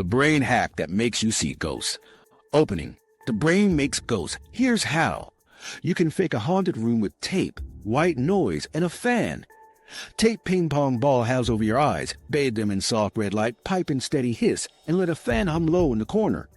The brain hack that makes you see ghosts. Opening. The brain makes ghosts. Here's how. You can fake a haunted room with tape, white noise, and a fan. Tape ping pong ball house over your eyes, bathe them in soft red light, pipe in steady hiss, and let a fan hum low in the corner.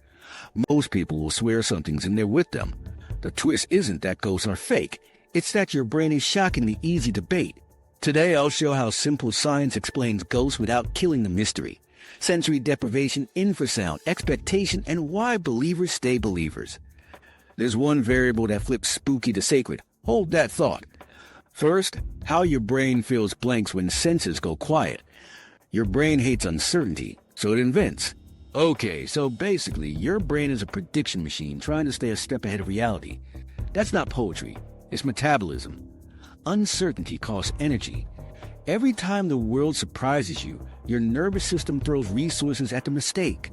Most people will swear something's in there with them. The twist isn't that ghosts are fake. It's that your brain is shockingly easy to bait. Today I'll show how simple science explains ghosts without killing the mystery. Sensory deprivation, infrasound, expectation, and why believers stay believers. There's one variable that flips spooky to sacred. Hold that thought. First, how your brain fills blanks when senses go quiet. Your brain hates uncertainty, so it invents. Okay, so basically, your brain is a prediction machine trying to stay a step ahead of reality. That's not poetry. It's metabolism. Uncertainty costs energy. Every time the world surprises you, your nervous system throws resources at the mistake.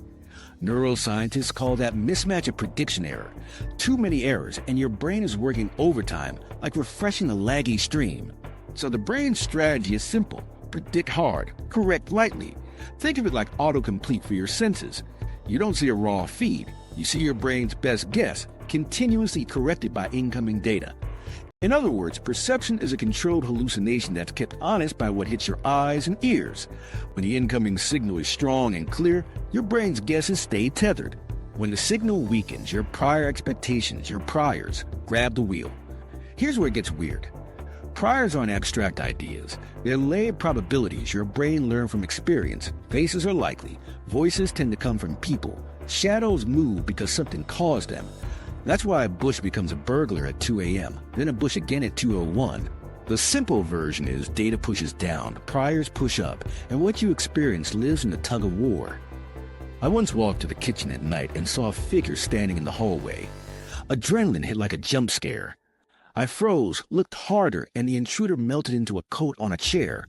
Neuroscientists call that mismatch a prediction error. Too many errors, and your brain is working overtime, like refreshing a laggy stream. So the brain's strategy is simple. Predict hard, correct lightly. Think of it like autocomplete for your senses. You don't see a raw feed. You see your brain's best guess, continuously corrected by incoming data. In other words, perception is a controlled hallucination that's kept honest by what hits your eyes and ears. When the incoming signal is strong and clear, your brain's guesses stay tethered. When the signal weakens, your prior expectations, your priors, grab the wheel. Here's where it gets weird. Priors aren't abstract ideas. They're layered probabilities your brain learned from experience. Faces are likely. Voices tend to come from people. Shadows move because something caused them. That's why a bush becomes a burglar at 2 a.m., then a bush again at 2:01. The simple version is data pushes down, priors push up, and what you experience lives in the tug-of-war. I once walked to the kitchen at night and saw a figure standing in the hallway. Adrenaline hit like a jump scare. I froze, looked harder, and the intruder melted into a coat on a chair.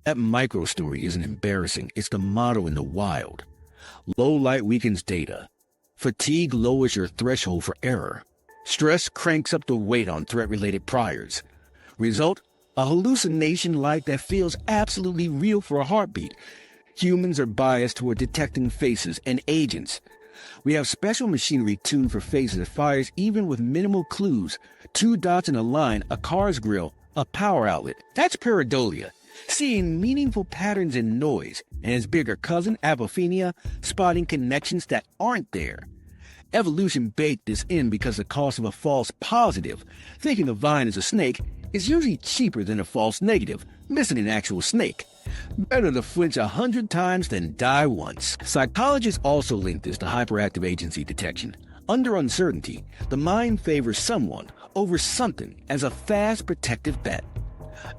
That micro-story isn't embarrassing, it's the motto in the wild. Low light weakens data. Fatigue lowers your threshold for error. Stress cranks up the weight on threat-related priors. Result? A hallucination light that feels absolutely real for a heartbeat. Humans are biased toward detecting faces and agents. We have special machinery tuned for faces that fires even with minimal clues. 2 dots in a line, a car's grill, a power outlet. That's pareidolia. Seeing meaningful patterns in noise, and its bigger cousin, apophenia, spotting connections that aren't there. Evolution baked this in because the cost of a false positive, thinking a vine is a snake, is usually cheaper than a false negative, missing an actual snake. Better to flinch 100 times than die once. Psychologists also link this to hyperactive agency detection. Under uncertainty, the mind favors someone over something as a fast protective bet.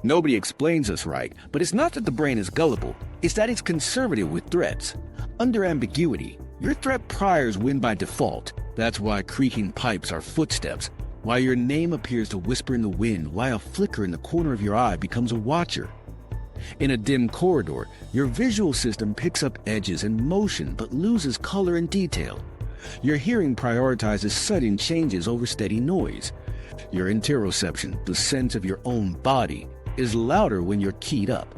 Nobody explains this right, but it's not that the brain is gullible, it's that it's conservative with threats. Under ambiguity, your threat priors win by default. That's why creaking pipes are footsteps, why your name appears to whisper in the wind, why a flicker in the corner of your eye becomes a watcher. In a dim corridor, your visual system picks up edges and motion but loses color and detail. Your hearing prioritizes sudden changes over steady noise. Your interoception, the sense of your own body, is louder when you're keyed up.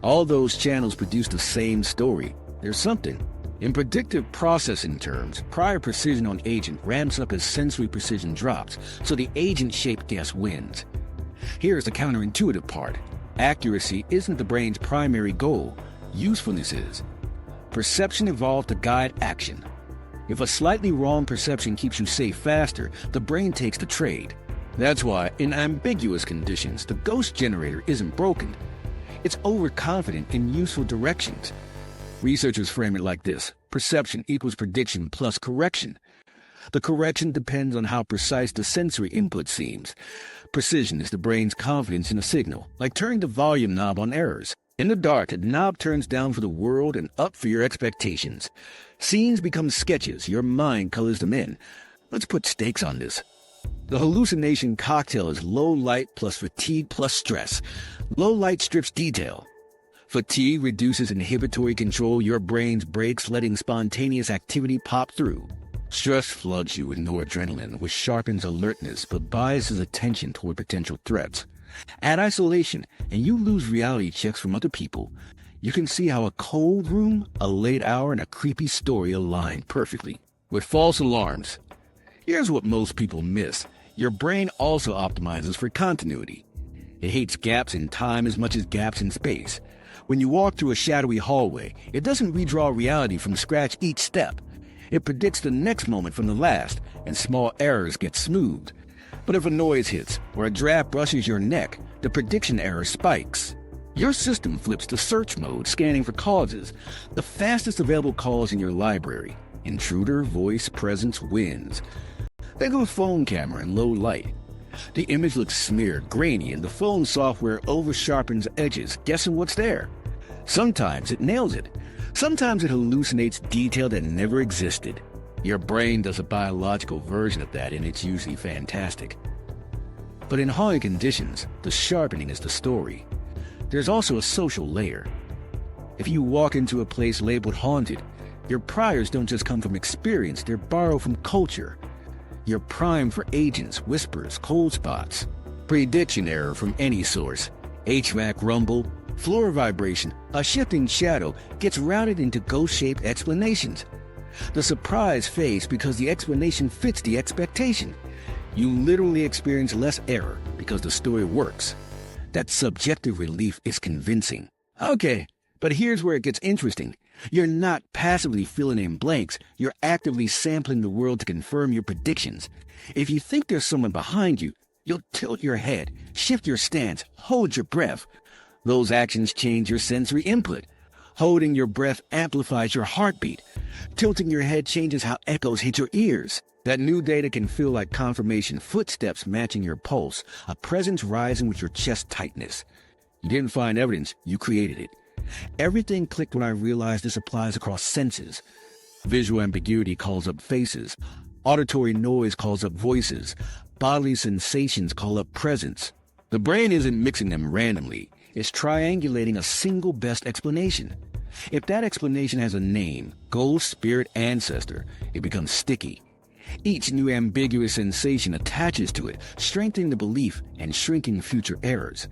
All those channels produce the same story. There's something. In predictive processing terms, prior precision on agent ramps up as sensory precision drops, so the agent-shaped guess wins. Here's the counterintuitive part. Accuracy isn't the brain's primary goal. Usefulness is. Perception evolved to guide action. If a slightly wrong perception keeps you safe faster, the brain takes the trade. That's why, in ambiguous conditions, the ghost generator isn't broken. It's overconfident in useful directions. Researchers frame it like this. Perception equals prediction plus correction. The correction depends on how precise the sensory input seems. Precision is the brain's confidence in a signal, like turning the volume knob on errors. In the dark, the knob turns down for the world and up for your expectations. Scenes become sketches, your mind colors them in. Let's put stakes on this. The hallucination cocktail is low light plus fatigue plus stress. Low light strips detail. Fatigue reduces inhibitory control your brain's brakes, letting spontaneous activity pop through. Stress floods you with noradrenaline, which sharpens alertness but biases attention toward potential threats. Add isolation, and you lose reality checks from other people. You can see how a cold room, a late hour, and a creepy story align perfectly. With false alarms, here's what most people miss. Your brain also optimizes for continuity. It hates gaps in time as much as gaps in space. When you walk through a shadowy hallway, it doesn't redraw reality from scratch each step. It predicts the next moment from the last, and small errors get smoothed. But if a noise hits or a draft brushes your neck, the prediction error spikes. Your system flips to search mode, scanning for causes. The fastest available calls in your library. Intruder, voice, presence, wins. Think of a phone camera in low light. The image looks smeared, grainy, and the phone software over-sharpens edges, guessing what's there. Sometimes it nails it. Sometimes it hallucinates detail that never existed. Your brain does a biological version of that, and it's usually fantastic. But in haunted conditions, the sharpening is the story. There's also a social layer. If you walk into a place labeled haunted, your priors don't just come from experience, they're borrowed from culture. You're primed for agents, whispers, cold spots. Prediction error from any source. HVAC rumble, floor vibration, a shifting shadow gets routed into ghost-shaped explanations. The surprise fades because the explanation fits the expectation. You literally experience less error because the story works. That subjective relief is convincing. Okay, but here's where it gets interesting. You're not passively filling in blanks, you're actively sampling the world to confirm your predictions. If you think there's someone behind you, you'll tilt your head, shift your stance, hold your breath. Those actions change your sensory input. Holding your breath amplifies your heartbeat. Tilting your head changes how echoes hit your ears. That new data can feel like confirmation, footsteps matching your pulse, a presence rising with your chest tightness. You didn't find evidence, you created it. Everything clicked when I realized this applies across senses. Visual ambiguity calls up faces. Auditory noise calls up voices. Bodily sensations call up presence. The brain isn't mixing them randomly. It's triangulating a single best explanation. If that explanation has a name, ghost, spirit, ancestor, it becomes sticky. Each new ambiguous sensation attaches to it, strengthening the belief and shrinking future errors.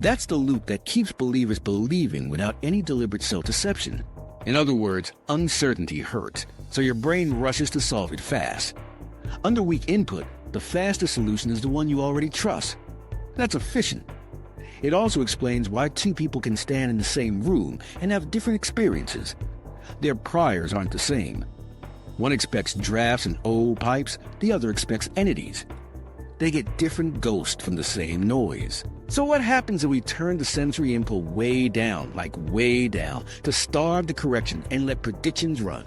That's the loop that keeps believers believing without any deliberate self-deception. In other words, uncertainty hurts, so your brain rushes to solve it fast. Under weak input, the fastest solution is the one you already trust. That's efficient. It also explains why two people can stand in the same room and have different experiences. Their priors aren't the same. One expects drafts and old pipes, the other expects entities. They get different ghosts from the same noise. So what happens if we turn the sensory input way down, like way down, to starve the correction and let predictions run?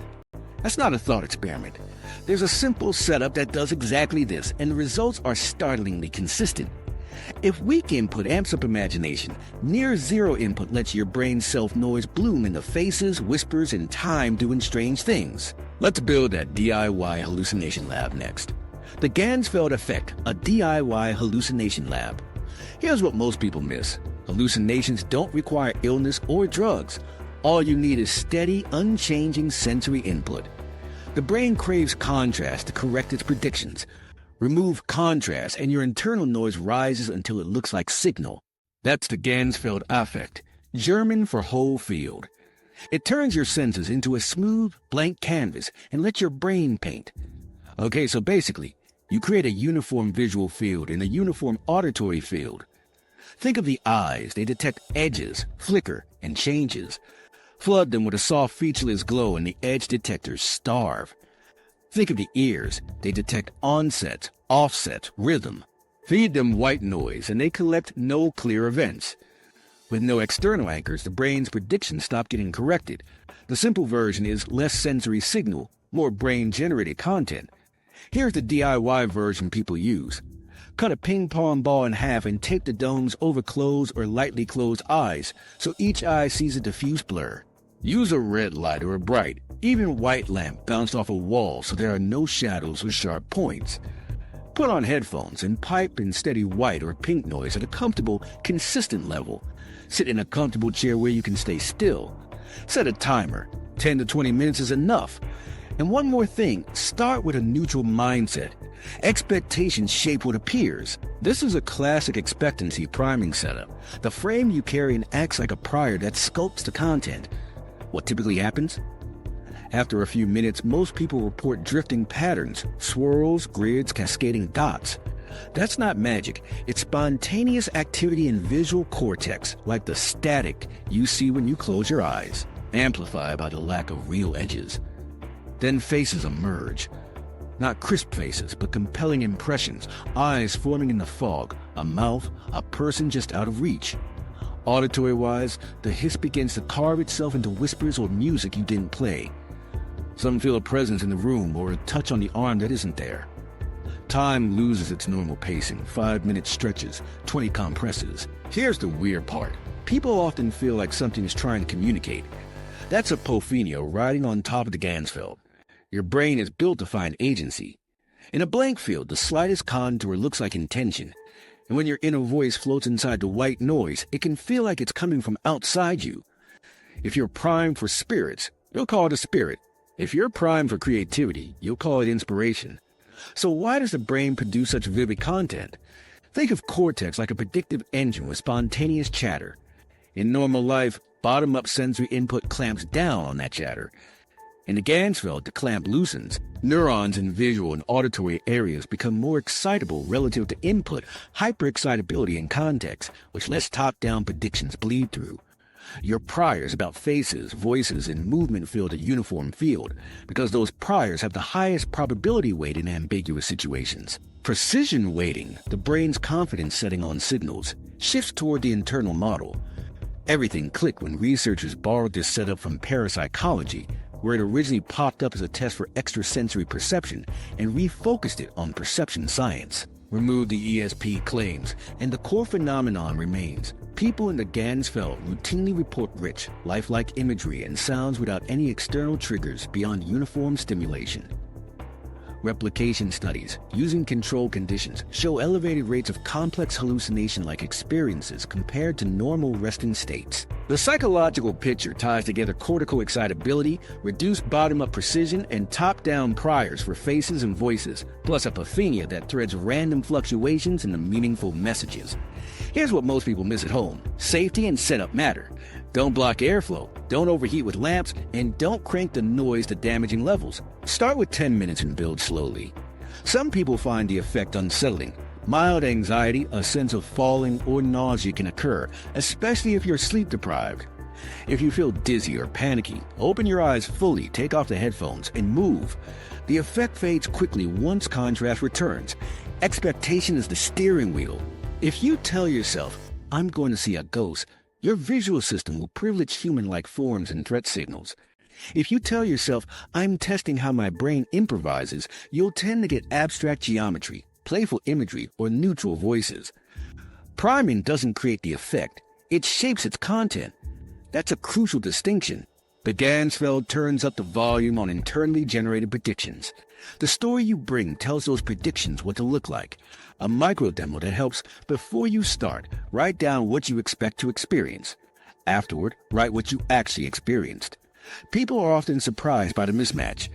That's not a thought experiment. There's a simple setup that does exactly this, and the results are startlingly consistent. If weak input amps up imagination, near zero input lets your brain's self-noise bloom in the faces, whispers, and time doing strange things. Let's build that DIY hallucination lab next. The Ganzfeld effect, a DIY hallucination lab. Here's what most people miss. Hallucinations don't require illness or drugs. All you need is steady, unchanging sensory input. The brain craves contrast to correct its predictions. Remove contrast and your internal noise rises until it looks like signal. That's the Gansfeld effect, German for whole field. It turns your senses into a smooth, blank canvas and lets your brain paint. Okay, so basically, you create a uniform visual field and a uniform auditory field. Think of the eyes. They detect edges, flicker, and changes. Flood them with a soft featureless glow and the edge detectors starve. Think of the ears. They detect onsets, offsets, rhythm. Feed them white noise and they collect no clear events. With no external anchors, the brain's predictions stop getting corrected. The simple version is less sensory signal, more brain-generated content. Here's the DIY version people use. Cut a ping pong ball in half and tape the domes over closed or lightly closed eyes, so each eye sees a diffuse blur. Use a red light or a bright, even white lamp bounced off a wall so there are no shadows or sharp points. Put on headphones and pipe in steady white or pink noise at a comfortable, consistent level. Sit in a comfortable chair where you can stay still. Set a timer. 10 to 20 minutes is enough. And one more thing, start with a neutral mindset. Expectations shape what appears. This is a classic expectancy priming setup. The frame you carry and acts like a prior that sculpts the content. What typically happens? After a few minutes, most people report drifting patterns, swirls, grids, cascading dots. That's not magic. It's spontaneous activity in visual cortex, like the static you see when you close your eyes, amplified by the lack of real edges. Then faces emerge. Not crisp faces, but compelling impressions, eyes forming in the fog, a mouth, a person just out of reach. Auditory-wise, the hiss begins to carve itself into whispers or music you didn't play. Some feel a presence in the room or a touch on the arm that isn't there. Time loses its normal pacing, 5-minute stretches, 20 compresses. Here's the weird part. People often feel like something is trying to communicate. That's apophenia riding on top of the Gansfeld. Your brain is built to find agency. In a blank field, the slightest contour looks like intention. And when your inner voice floats inside the white noise, it can feel like it's coming from outside you. If you're primed for spirits, you'll call it a spirit. If you're primed for creativity, you'll call it inspiration. So why does the brain produce such vivid content? Think of cortex like a predictive engine with spontaneous chatter. In normal life, bottom-up sensory input clamps down on that chatter. In the Ganzfeld, the clamp loosens. Neurons in visual and auditory areas become more excitable relative to input, hyperexcitability and context, which lets top-down predictions bleed through. Your priors about faces, voices, and movement fill a uniform field, because those priors have the highest probability weight in ambiguous situations. Precision weighting, the brain's confidence setting on signals, shifts toward the internal model. Everything clicked when researchers borrowed this setup from parapsychology, where it originally popped up as a test for extrasensory perception and refocused it on perception science. Remove the ESP claims, and the core phenomenon remains. People in the Ganzfeld routinely report rich, lifelike imagery and sounds without any external triggers beyond uniform stimulation. Replication studies, using controlled conditions, show elevated rates of complex hallucination-like experiences compared to normal resting states. The psychological picture ties together cortical excitability, reduced bottom-up precision, and top-down priors for faces and voices, plus apophenia that threads random fluctuations into meaningful messages. Here's what most people miss at home. Safety and setup matter. Don't block airflow, don't overheat with lamps, and don't crank the noise to damaging levels. Start with 10 minutes and build slowly. Some people find the effect unsettling. Mild anxiety, a sense of falling, or nausea can occur, especially if you're sleep deprived. If you feel dizzy or panicky, open your eyes fully, take off the headphones, and move. The effect fades quickly once contrast returns. Expectation is the steering wheel. If you tell yourself, "I'm going to see a ghost," your visual system will privilege human-like forms and threat signals. If you tell yourself, "I'm testing how my brain improvises," you'll tend to get abstract geometry, playful imagery, or neutral voices. Priming doesn't create the effect. It shapes its content. That's a crucial distinction. The Gansfeld turns up the volume on internally generated predictions. The story you bring tells those predictions what to look like. A micro-demo that helps before you start, write down what you expect to experience. Afterward, write what you actually experienced. People are often surprised by the mismatch.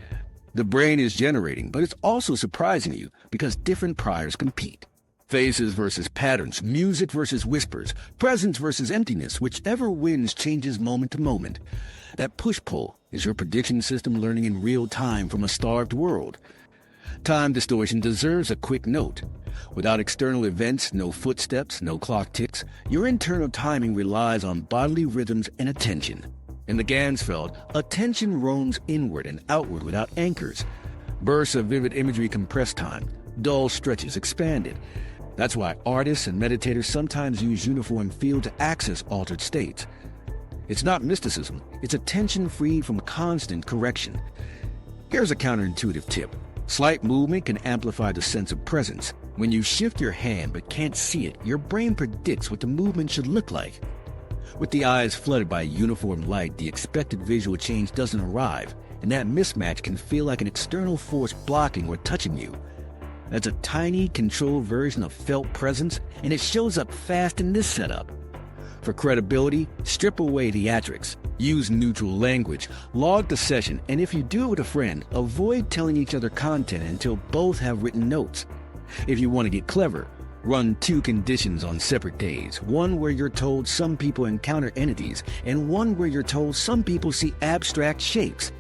The brain is generating, but it's also surprising you because different priors compete. Faces versus patterns, music versus whispers, presence versus emptiness, whichever wins changes moment to moment. That push-pull is your prediction system learning in real time from a starved world. Time distortion deserves a quick note. Without external events, no footsteps, no clock ticks, your internal timing relies on bodily rhythms and attention. In the Gansfeld, attention roams inward and outward without anchors. Bursts of vivid imagery compress time, dull stretches expand it. That's why artists and meditators sometimes use uniform field to access altered states. It's not mysticism, it's attention freed from constant correction. Here's a counterintuitive tip. Slight movement can amplify the sense of presence. When you shift your hand but can't see it, your brain predicts what the movement should look like. With the eyes flooded by uniform light, the expected visual change doesn't arrive, and that mismatch can feel like an external force blocking or touching you. That's a tiny, controlled version of felt presence, and it shows up fast in this setup. For credibility, strip away theatrics. Use neutral language, log the session, and if you do it with a friend, avoid telling each other content until both have written notes. If you want to get clever, run 2 conditions on separate days, one where you're told some people encounter entities, and one where you're told some people see abstract shapes.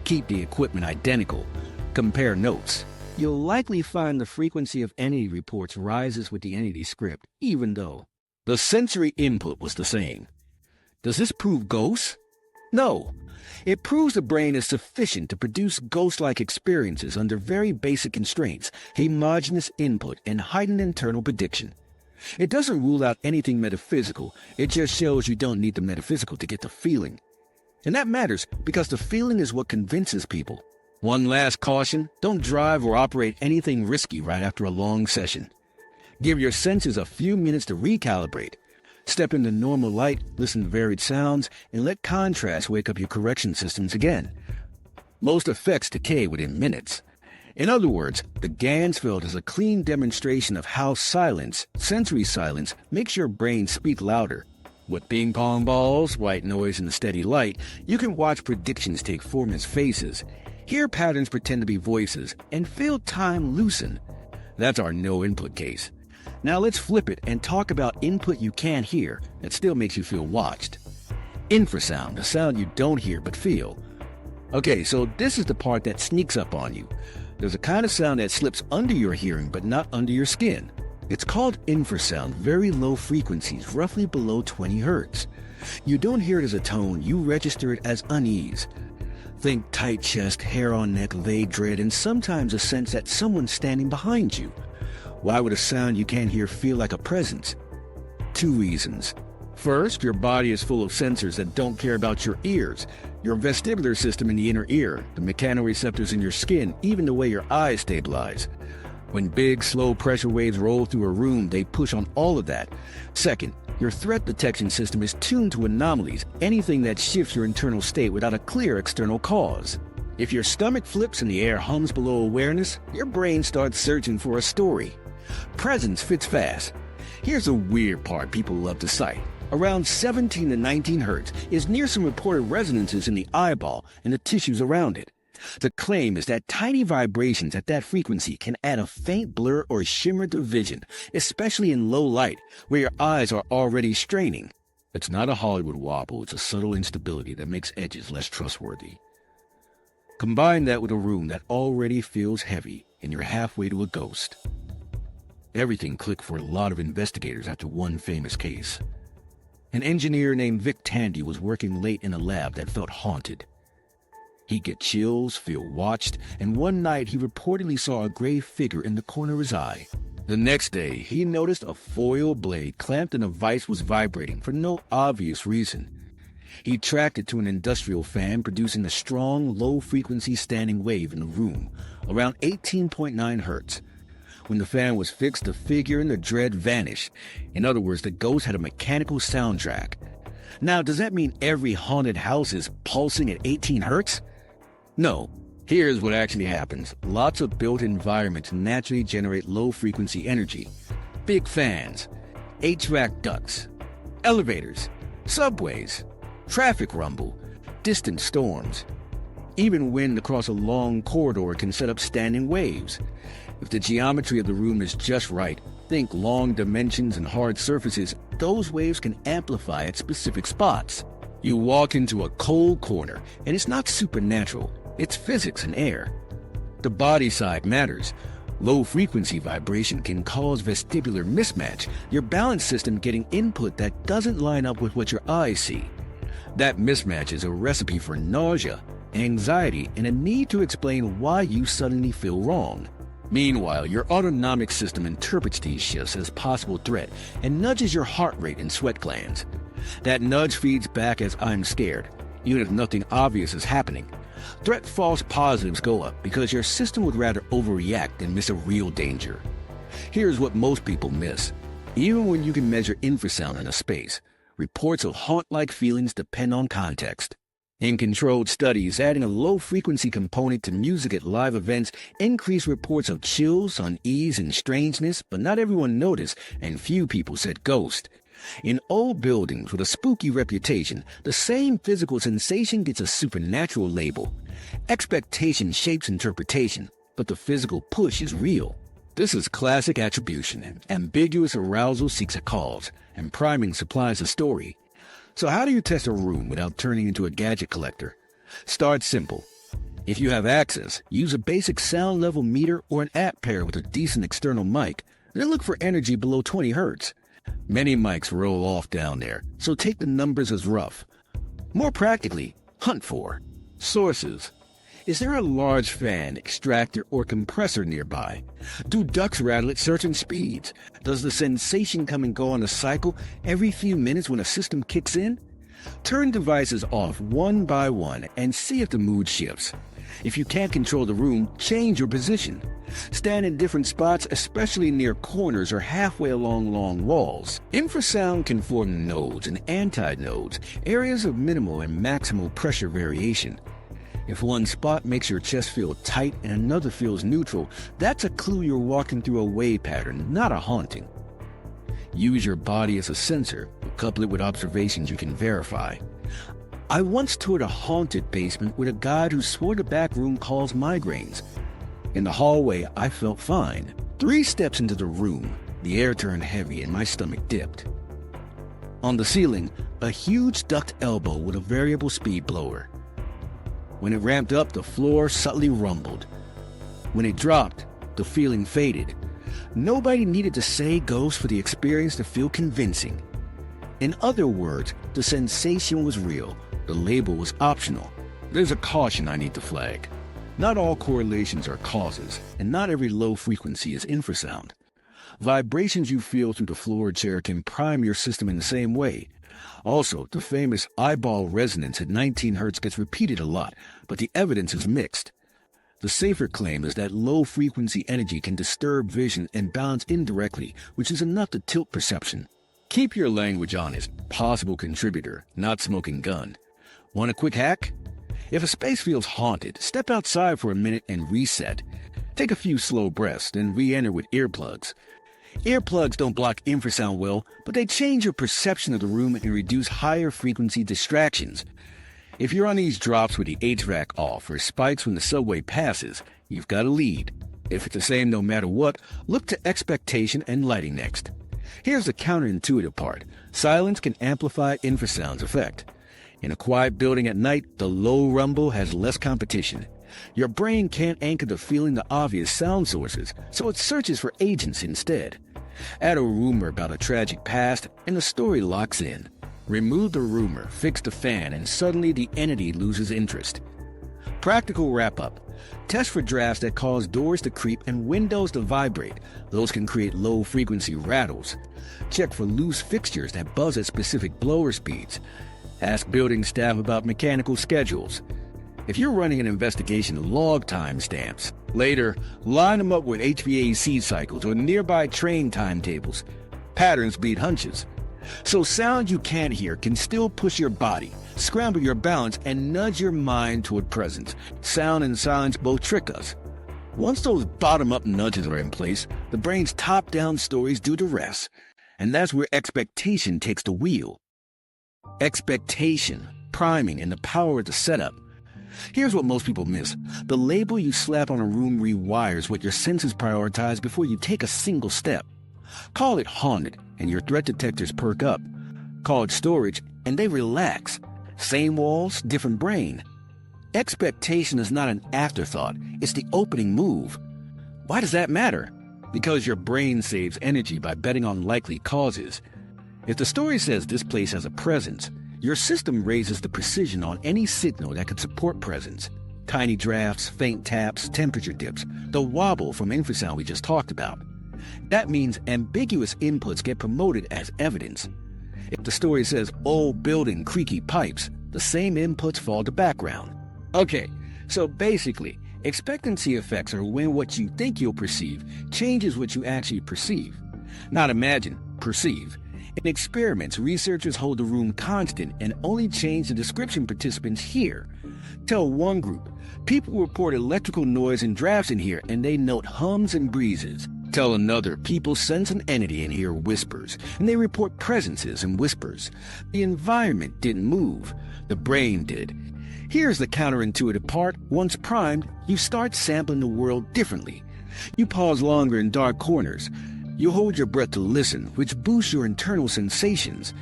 Keep the equipment identical. Compare notes. You'll likely find the frequency of entity reports rises with the entity script, even though the sensory input was the same. Does this prove ghosts? No. It proves the brain is sufficient to produce ghost-like experiences under very basic constraints, homogeneous input, and heightened internal prediction. It doesn't rule out anything metaphysical, it just shows you don't need the metaphysical to get the feeling. And that matters because the feeling is what convinces people. One last caution, don't drive or operate anything risky right after a long session. Give your senses a few minutes to recalibrate. Step into normal light, listen to varied sounds, and let contrast wake up your correction systems again. Most effects decay within minutes. In other words, the Ganzfeld is a clean demonstration of how silence, sensory silence, makes your brain speak louder. With ping pong balls, white noise, and the steady light, you can watch predictions take form as faces, hear patterns pretend to be voices, and feel time loosen. That's our no-input case. Now let's flip it and talk about input you can't hear that still makes you feel watched. Infrasound, a sound you don't hear but feel. Okay, so this is the part that sneaks up on you. There's a kind of sound that slips under your hearing but not under your skin. It's called infrasound, very low frequencies, roughly below 20 hertz. You don't hear it as a tone, you register it as unease. Think tight chest, hair on neck, vague dread, and sometimes a sense that someone's standing behind you. Why would a sound you can't hear feel like a presence? 2 reasons. First, your body is full of sensors that don't care about your ears. Your vestibular system in the inner ear, the mechanoreceptors in your skin, even the way your eyes stabilize. When big, slow pressure waves roll through a room, they push on all of that. Second, your threat detection system is tuned to anomalies, anything that shifts your internal state without a clear external cause. If your stomach flips and the air hums below awareness, your brain starts searching for a story. Presence fits fast. Here's a weird part people love to cite. Around 17 to 19 hertz is near some reported resonances in the eyeball and the tissues around it. The claim is that tiny vibrations at that frequency can add a faint blur or shimmer to vision, especially in low light, where your eyes are already straining. It's not a Hollywood wobble, it's a subtle instability that makes edges less trustworthy. Combine that with a room that already feels heavy, and you're halfway to a ghost. Everything clicked for a lot of investigators after one famous case. An engineer named Vic Tandy was working late in a lab that felt haunted. He'd get chills, feel watched, and one night he reportedly saw a gray figure in the corner of his eye. The next day, he noticed a foil blade clamped in a vise was vibrating for no obvious reason. He tracked it to an industrial fan producing a strong, low-frequency standing wave in the room, around 18.9 hertz. When the fan was fixed, the figure and the dread vanished. In other words, the ghost had a mechanical soundtrack. Now, does that mean every haunted house is pulsing at 18 hertz? No. Here's what actually happens. Lots of built environments naturally generate low-frequency energy. Big fans, HVAC ducts, elevators, subways, traffic rumble, distant storms. Even wind across a long corridor can set up standing waves. If the geometry of the room is just right, think long dimensions and hard surfaces, those waves can amplify at specific spots. You walk into a cold corner, and it's not supernatural, it's physics and air. The body side matters. Low-frequency vibration can cause vestibular mismatch, your balance system getting input that doesn't line up with what your eyes see. That mismatch is a recipe for nausea, anxiety, and a need to explain why you suddenly feel wrong. Meanwhile, your autonomic system interprets these shifts as possible threat and nudges your heart rate and sweat glands. That nudge feeds back as I'm scared, even if nothing obvious is happening. Threat false positives go up because your system would rather overreact than miss a real danger. Here's what most people miss. Even when you can measure infrasound in a space, reports of haunt-like feelings depend on context. In controlled studies, adding a low-frequency component to music at live events increased reports of chills, unease, and strangeness, but not everyone noticed, and few people said ghost. In old buildings with a spooky reputation, the same physical sensation gets a supernatural label. Expectation shapes interpretation, but the physical push is real. This is classic attribution. Ambiguous arousal seeks a cause, and priming supplies a story. So how do you test a room without turning into a gadget collector? Start simple. If you have access, use a basic sound level meter or an app paired with a decent external mic. Then look for energy below 20 Hz. Many mics roll off down there, so take the numbers as rough. More practically, hunt for sources. Is there a large fan, extractor, or compressor nearby? Do ducts rattle at certain speeds? Does the sensation come and go on a cycle every few minutes when a system kicks in? Turn devices off one by one and see if the mood shifts. If you can't control the room, change your position. Stand in different spots, especially near corners or halfway along long walls. Infrasound can form nodes and antinodes, areas of minimal and maximal pressure variation. If one spot makes your chest feel tight and another feels neutral, that's a clue you're walking through a wave pattern, not a haunting. Use your body as a sensor, couple it with observations you can verify. I once toured a haunted basement with a guide who swore the back room caused migraines. In the hallway, I felt fine. 3 steps into the room, the air turned heavy and my stomach dipped. On the ceiling, a huge duct elbow with a variable speed blower. When it ramped up, the floor subtly rumbled. When it dropped, the feeling faded. Nobody needed to say ghost for the experience to feel convincing. In other words, the sensation was real. The label was optional. There's a caution I need to flag. Not all correlations are causes, and not every low frequency is infrasound. Vibrations you feel through the floor chair can prime your system in the same way. Also, the famous eyeball resonance at 19 Hz gets repeated a lot, but the evidence is mixed. The safer claim is that low-frequency energy can disturb vision and balance indirectly, which is enough to tilt perception. Keep your language honest. Possible contributor, not smoking gun. Want a quick hack? If a space feels haunted, step outside for a minute and reset. Take a few slow breaths, then re-enter with earplugs. Earplugs don't block infrasound well, but they change your perception of the room and reduce higher frequency distractions. If you're on these drops with the HVAC off or spikes when the subway passes, you've got a lead. If it's the same no matter what, look to expectation and lighting next. Here's the counterintuitive part. Silence can amplify infrasound's effect. In a quiet building at night, the low rumble has less competition. Your brain can't anchor the feeling to obvious sound sources, so it searches for agents instead. Add a rumor about a tragic past, and the story locks in. Remove the rumor, fix the fan, and suddenly the entity loses interest. Practical wrap-up. Test for drafts that cause doors to creak and windows to vibrate. Those can create low-frequency rattles. Check for loose fixtures that buzz at specific blower speeds. Ask building staff about mechanical schedules. If you're running an investigation, log timestamps. Later, line them up with HVAC cycles or nearby train timetables. Patterns beat hunches. So sound you can't hear can still push your body, scramble your balance, and nudge your mind toward presence. Sound and silence both trick us. Once those bottom-up nudges are in place, the brain's top-down stories do the rest. And that's where expectation takes the wheel. Expectation, priming, and the power of the setup. Here's what most people miss. The label you slap on a room rewires what your senses prioritize before you take a single step. Call it haunted, and your threat detectors perk up. Call it storage, and they relax. Same walls, different brain. Expectation is not an afterthought, it's the opening move. Why does that matter? Because your brain saves energy by betting on likely causes. If the story says this place has a presence, your system raises the precision on any signal that could support presence. Tiny drafts, faint taps, temperature dips, the wobble from infrasound we just talked about. That means ambiguous inputs get promoted as evidence. If the story says old building, creaky pipes, the same inputs fall to background. Okay, so basically, expectancy effects are when what you think you'll perceive changes what you actually perceive. Not imagine, perceive. In experiments, researchers hold the room constant and only change the description participants hear. Tell one group, people report electrical noise and drafts in here, and they note hums and breezes. Tell another, people sense an entity and hear whispers, and they report presences and whispers. The environment didn't move, the brain did. Here's the counterintuitive part. Once primed, you start sampling the world differently. You pause longer in dark corners. You hold your breath to listen, which boosts your internal sensations.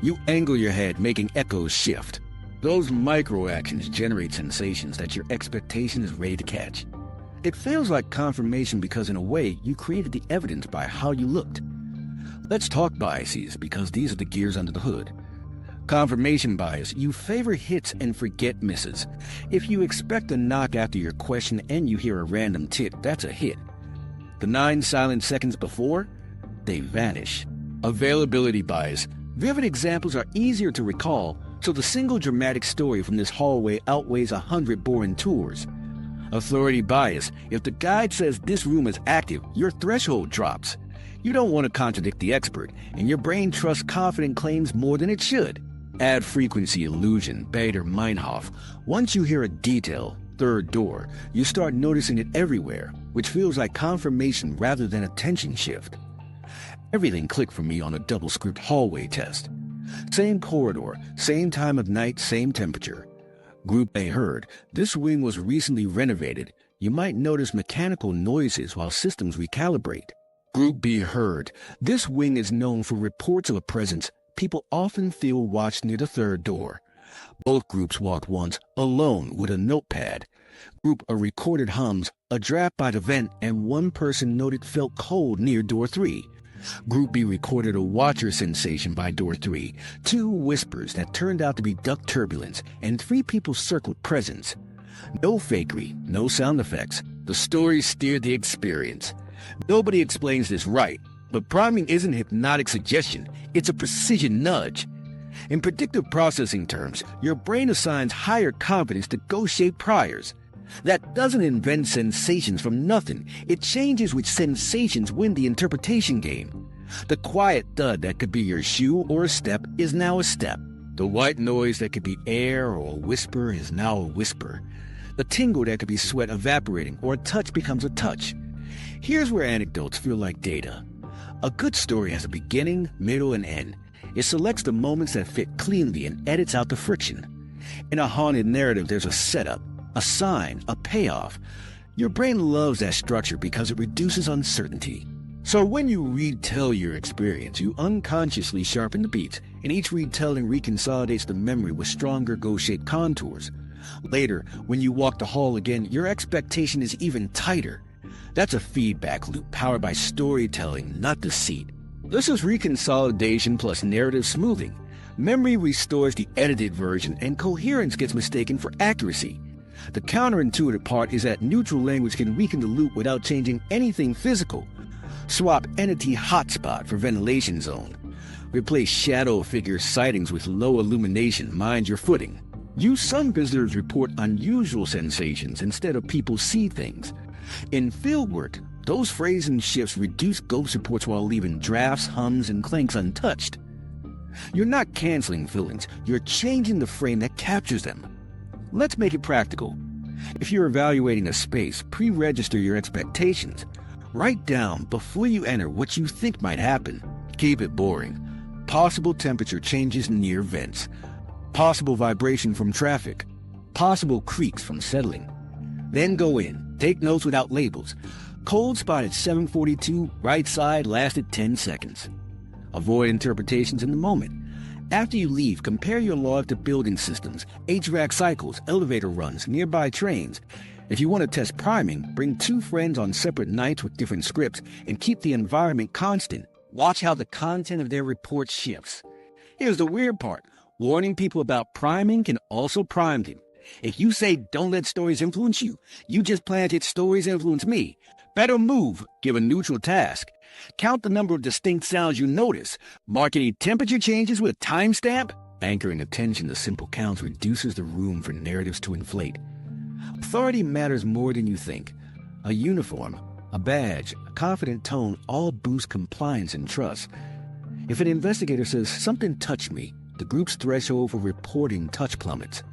You angle your head, making echoes shift. Those micro-actions generate sensations that your expectation is ready to catch. It feels like confirmation because in a way, you created the evidence by how you looked. Let's talk biases, because these are the gears under the hood. Confirmation bias, you favor hits and forget misses. If you expect a knock after your question and you hear a random tit, that's a hit. The 9 silent seconds before, they vanish. Availability bias, vivid examples are easier to recall, so the single dramatic story from this hallway outweighs 100 boring tours. Authority bias, if the guide says this room is active, your threshold drops. You don't want to contradict the expert, and your brain trusts confident claims more than it should. Add frequency illusion, Bader-Meinhof. Once you hear a detail, third door, you start noticing it everywhere, which feels like confirmation rather than a tension shift. Everything clicked for me on a double-script hallway test. Same corridor, same time of night, same temperature. Group A heard, this wing was recently renovated. You might notice mechanical noises while systems recalibrate. Group B heard, this wing is known for reports of a presence. People often feel watched near the third door. Both groups walked once, alone with a notepad. Group A recorded hums, a draft by the vent, and one person noted felt cold near door 3. Group B recorded a watcher sensation by door 3, 2 whispers that turned out to be duct turbulence, and 3 people circled presence. No fakery, no sound effects. The story steered the experience. Nobody explains this right, but priming isn't hypnotic suggestion, it's a precision nudge. In predictive processing terms, your brain assigns higher confidence to ghost-shaped priors. That doesn't invent sensations from nothing. It changes which sensations win the interpretation game. The quiet thud that could be your shoe or a step is now a step. The white noise that could be air or a whisper is now a whisper. The tingle that could be sweat evaporating or a touch becomes a touch. Here's where anecdotes feel like data. A good story has a beginning, middle, and end. It selects the moments that fit cleanly and edits out the friction. In a haunted narrative, there's a setup, a sign, a payoff. Your brain loves that structure because it reduces uncertainty. So when you retell your experience, you unconsciously sharpen the beats, and each retelling reconsolidates the memory with stronger ghost-shaped contours. Later, when you walk the hall again, your expectation is even tighter. That's a feedback loop powered by storytelling, not deceit. This is reconsolidation plus narrative smoothing. Memory restores the edited version, and coherence gets mistaken for accuracy. The counterintuitive part is that neutral language can weaken the loop without changing anything physical. Swap entity hotspot for ventilation zone. Replace shadow figure sightings with low illumination, mind your footing. Use some visitors report unusual sensations instead of people see things. In fieldwork, those phrasing shifts reduce ghost reports while leaving drafts, hums, and clanks untouched. You're not canceling feelings, you're changing the frame that captures them. Let's make it practical. If you're evaluating a space, pre-register your expectations. Write down before you enter what you think might happen. Keep it boring. Possible temperature changes near vents. Possible vibration from traffic. Possible creaks from settling. Then go in. Take notes without labels. Cold spot at 7:42, right side lasted 10 seconds. Avoid interpretations in the moment. After you leave, compare your log to building systems, HVAC cycles, elevator runs, nearby trains. If you want to test priming, bring 2 friends on separate nights with different scripts and keep the environment constant. Watch how the content of their report shifts. Here's the weird part. Warning people about priming can also prime them. If you say don't let stories influence you, you just planted stories influence me. Better move, give a neutral task. Count the number of distinct sounds you notice. Mark any temperature changes with a timestamp. Anchoring attention to simple counts reduces the room for narratives to inflate. Authority matters more than you think. A uniform, a badge, a confident tone all boost compliance and trust. If an investigator says something touched me, the group's threshold for reporting touch plummets.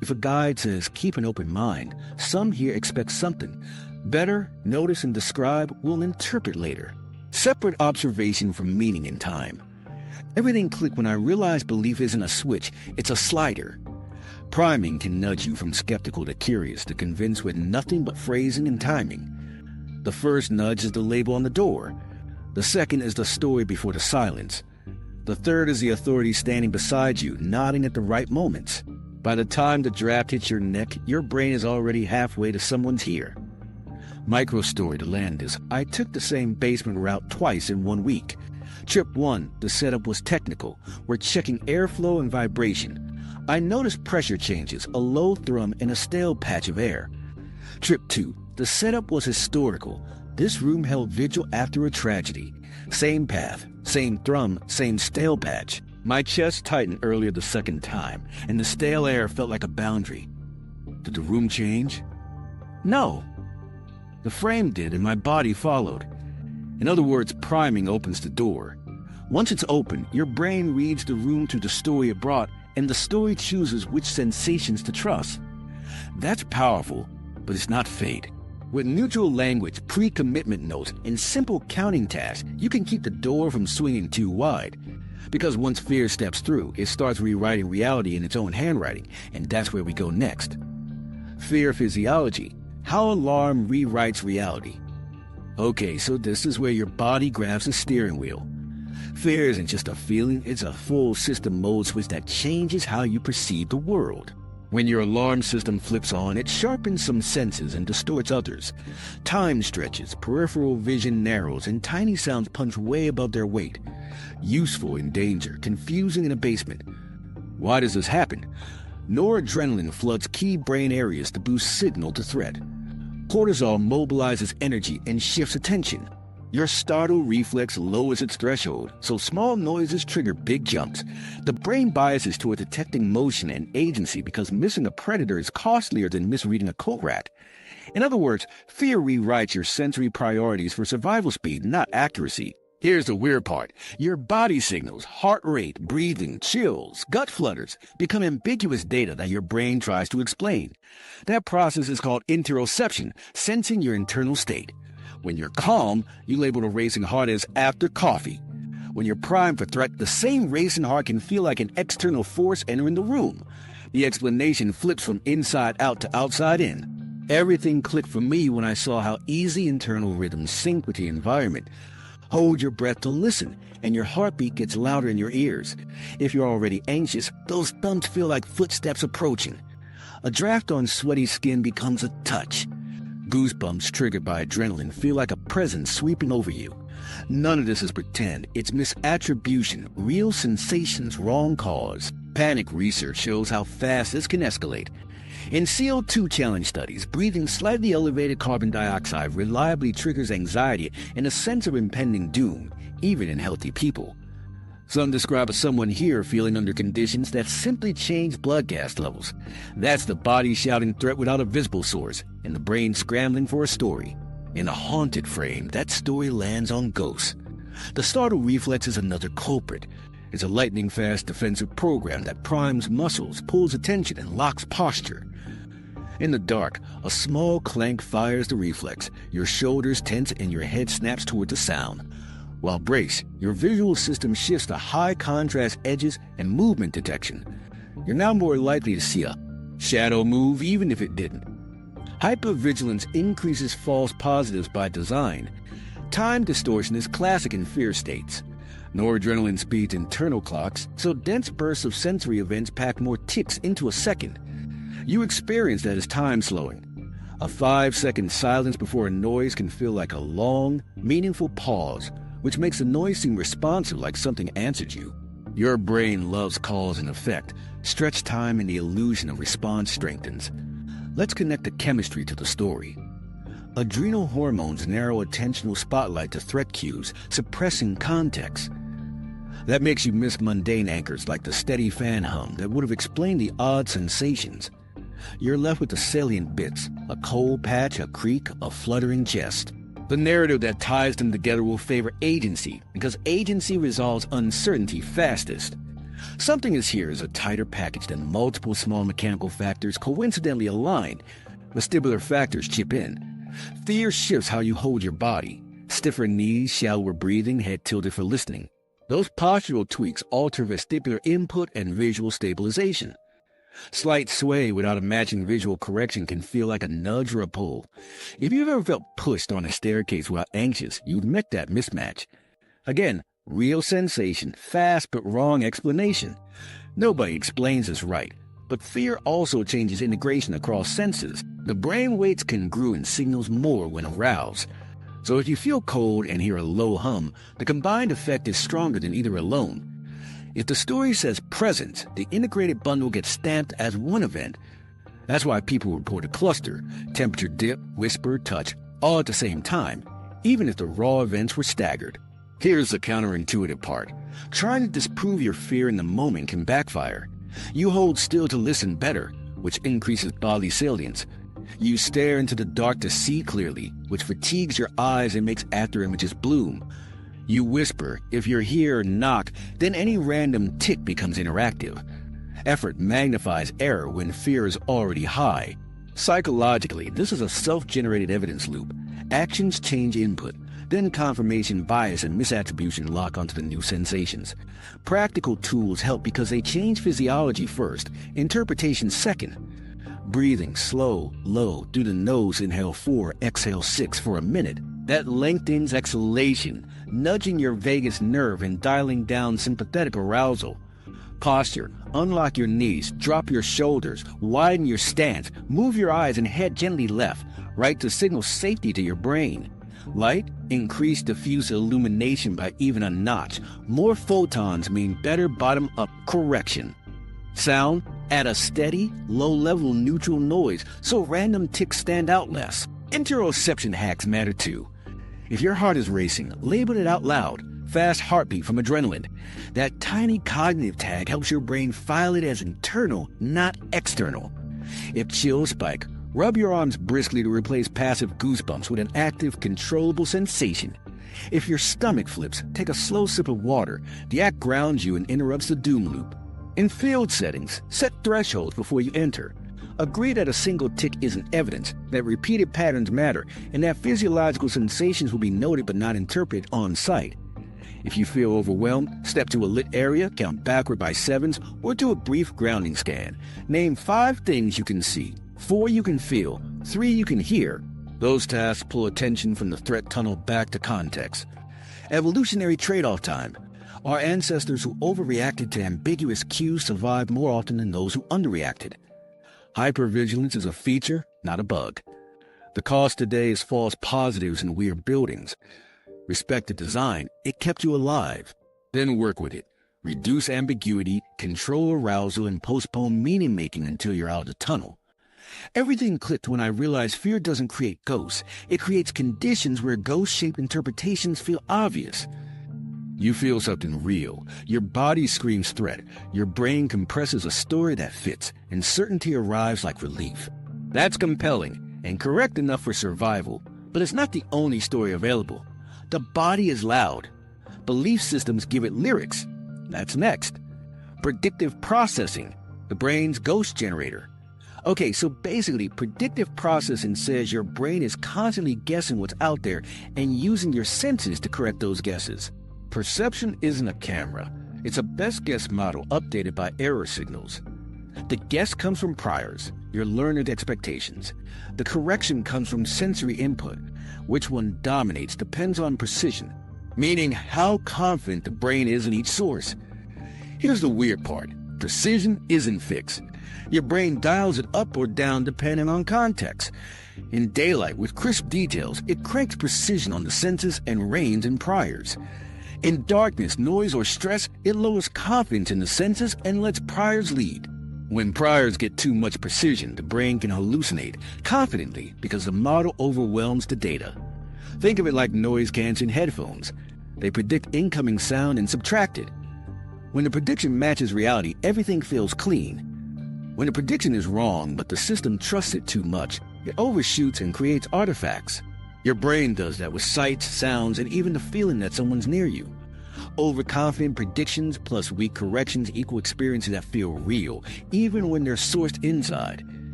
If a guide says keep an open mind, some here expect something. Better, notice and describe, will interpret later. Separate observation from meaning in time. Everything clicked when I realized belief isn't a switch, it's a slider. Priming can nudge you from skeptical to curious to convinced with nothing but phrasing and timing. The first nudge is the label on the door. The second is the story before the silence. The third is the authority standing beside you, nodding at the right moments. By the time the draft hits your neck, your brain is already halfway to someone's here. Micro-story to land this. I took the same basement route twice in 1 week. Trip 1, the setup was technical. We're checking airflow and vibration. I noticed pressure changes, a low thrum and a stale patch of air. Trip 2, the setup was historical. This room held vigil after a tragedy. Same path, same thrum, same stale patch. My chest tightened earlier the second time, and the stale air felt like a boundary. Did the room change? No. The frame did, and my body followed. In other words, priming opens the door. Once it's open, your brain reads the room through the story it brought, and the story chooses which sensations to trust. That's powerful, but it's not fate. With neutral language, pre-commitment notes, and simple counting tasks, you can keep the door from swinging too wide. Because once fear steps through, it starts rewriting reality in its own handwriting, and that's where we go next. Fear physiology. How alarm rewrites reality. Okay, so this is where your body grabs the steering wheel. Fear isn't just a feeling, it's a full system mode switch that changes how you perceive the world. When your alarm system flips on, it sharpens some senses and distorts others. Time stretches, peripheral vision narrows, and tiny sounds punch way above their weight. Useful in danger, confusing in abasement. Why does this happen? Noradrenaline floods key brain areas to boost signal to threat. Cortisol mobilizes energy and shifts attention. Your startle reflex lowers its threshold, so small noises trigger big jumps. The brain biases toward detecting motion and agency because missing a predator is costlier than misreading a coat rat. In other words, fear rewrites your sensory priorities for survival speed, not accuracy. Here's the weird part. Your body signals, heart rate, breathing, chills, gut flutters become ambiguous data that your brain tries to explain. That process is called interoception, sensing your internal state. When you're calm, you label a racing heart as after coffee. When you're primed for threat, the same racing heart can feel like an external force entering the room. The explanation flips from inside out to outside in. Everything clicked for me when I saw how easy internal rhythms sync with the environment. Hold your breath to listen, and your heartbeat gets louder in your ears. If you're already anxious, those thumps feel like footsteps approaching. A draft on sweaty skin becomes a touch. Goosebumps triggered by adrenaline feel like a presence sweeping over you. None of this is pretend. It's misattribution, real sensations, wrong cause. Panic research shows how fast this can escalate. In CO2 challenge studies, breathing slightly elevated carbon dioxide reliably triggers anxiety and a sense of impending doom, even in healthy people. Some describe someone here feeling under conditions that simply change blood gas levels. That's the body shouting threat without a visible source, and the brain scrambling for a story. In a haunted frame, that story lands on ghosts. The startle reflex is another culprit. It's a lightning-fast defensive program that primes muscles, pulls attention, and locks posture. In the dark, a small clank fires the reflex. Your shoulders tense and your head snaps toward the sound. While brace, your visual system shifts to high-contrast edges and movement detection. You're now more likely to see a shadow move even if it didn't. Hypervigilance increases false positives by design. Time distortion is classic in fear states. Noradrenaline speeds internal clocks, so dense bursts of sensory events pack more ticks into a second. You experience that as time slowing. A 5-second silence before a noise can feel like a long, meaningful pause, which makes the noise seem responsive, like something answered you. Your brain loves cause and effect. Stretch time and the illusion of response strengthens. Let's connect the chemistry to the story. Adrenal hormones narrow attentional spotlight to threat cues, suppressing context. That makes you miss mundane anchors like the steady fan hum that would have explained the odd sensations. You're left with the salient bits, a cold patch, a creak, a fluttering chest. The narrative that ties them together will favor agency, because agency resolves uncertainty fastest. Something is here is a tighter package than multiple small mechanical factors coincidentally aligned. Vestibular factors chip in. Fear shifts how you hold your body. Stiffer knees, shallower breathing, head tilted for listening. Those postural tweaks alter vestibular input and visual stabilization. Slight sway without a matching visual correction can feel like a nudge or a pull. If you've ever felt pushed on a staircase while anxious, you'd met that mismatch. Again, real sensation, fast but wrong explanation. Nobody explains this right, but fear also changes integration across senses. The brain weights congruent signals more when aroused. So if you feel cold and hear a low hum, the combined effect is stronger than either alone. If the story says presence, the integrated bundle gets stamped as one event. That's why people report a cluster, temperature dip, whisper, touch, all at the same time, even if the raw events were staggered. Here's the counterintuitive part. Trying to disprove your fear in the moment can backfire. You hold still to listen better, which increases bodily salience. You stare into the dark to see clearly, which fatigues your eyes and makes afterimages bloom. You whisper, if you're here or knock, then any random tick becomes interactive. Effort magnifies error when fear is already high. Psychologically, this is a self-generated evidence loop. Actions change input, then confirmation bias and misattribution lock onto the new sensations. Practical tools help because they change physiology first, interpretation second. Breathing slow, low, through the nose, inhale 4, exhale 6 for a minute. That lengthens exhalation, nudging your vagus nerve and dialing down sympathetic arousal. Posture, unlock your knees, drop your shoulders, widen your stance, move your eyes and head gently left, right to signal safety to your brain. Light, increase diffuse illumination by even a notch. More photons mean better bottom-up correction. Sound, add a steady, low-level neutral noise so random ticks stand out less. Interoception hacks matter too. If your heart is racing, label it out loud. Fast heartbeat from adrenaline. That tiny cognitive tag helps your brain file it as internal, not external. If chills spike, rub your arms briskly to replace passive goosebumps with an active, controllable sensation. If your stomach flips, take a slow sip of water. The act grounds you and interrupts the doom loop. In field settings, set thresholds before you enter. Agree that a single tick isn't evidence, that repeated patterns matter, and that physiological sensations will be noted but not interpreted on site. If you feel overwhelmed, step to a lit area, count backward by sevens, or do a brief grounding scan. Name 5 things you can see, 4 you can feel, 3 you can hear. Those tasks pull attention from the threat tunnel back to context. Evolutionary trade-off time. Our ancestors who overreacted to ambiguous cues survived more often than those who underreacted. Hypervigilance is a feature, not a bug. The cost today is false positives in weird buildings. Respect the design, it kept you alive. Then work with it. Reduce ambiguity, control arousal, and postpone meaning-making until you're out of the tunnel. Everything clicked when I realized fear doesn't create ghosts. It creates conditions where ghost-shaped interpretations feel obvious. You feel something real. Your body screams threat. Your brain compresses a story that fits, and certainty arrives like relief. That's compelling and correct enough for survival, but it's not the only story available. The body is loud. Belief systems give it lyrics. That's next. Predictive processing, the brain's ghost generator. Okay, so basically, predictive processing says your brain is constantly guessing what's out there and using your senses to correct those guesses. Perception isn't a camera. It's a best guess model updated by error signals. The guess comes from priors, your learned expectations. The correction comes from sensory input. Which one dominates depends on precision, meaning how confident the brain is in each source. Here's the weird part. Precision isn't fixed. Your brain dials it up or down depending on context. In daylight, with crisp details, it cranks precision on the senses and reins in priors. In darkness, noise, or stress, it lowers confidence in the senses and lets priors lead. When priors get too much precision, the brain can hallucinate confidently because the model overwhelms the data. Think of it like noise-canceling headphones. They predict incoming sound and subtract it. When the prediction matches reality, everything feels clean. When the prediction is wrong, but the system trusts it too much, it overshoots and creates artifacts. Your brain does that with sights, sounds, and even the feeling that someone's near you. Overconfident predictions plus weak corrections equal experiences that feel real, even when they're sourced inside.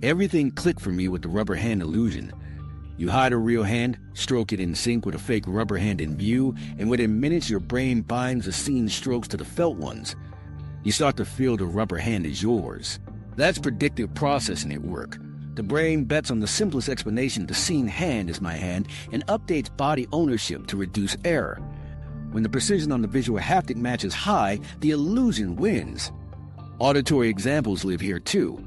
Everything clicked for me with the rubber hand illusion. You hide a real hand, stroke it in sync with a fake rubber hand in view, and within minutes your brain binds the seen strokes to the felt ones. You start to feel the rubber hand is yours. That's predictive processing at work. The brain bets on the simplest explanation, the seen hand is my hand, and updates body ownership to reduce error. When the precision on the visual haptic match is high, the illusion wins. Auditory examples live here too.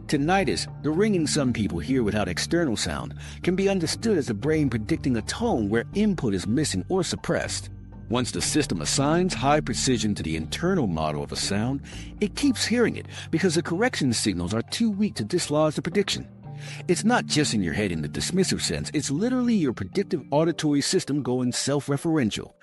Tinnitus, the ringing some people hear without external sound, can be understood as the brain predicting a tone where input is missing or suppressed. Once the system assigns high precision to the internal model of a sound, it keeps hearing it because the correction signals are too weak to dislodge the prediction. It's not just in your head in the dismissive sense, it's literally your predictive auditory system going self-referential.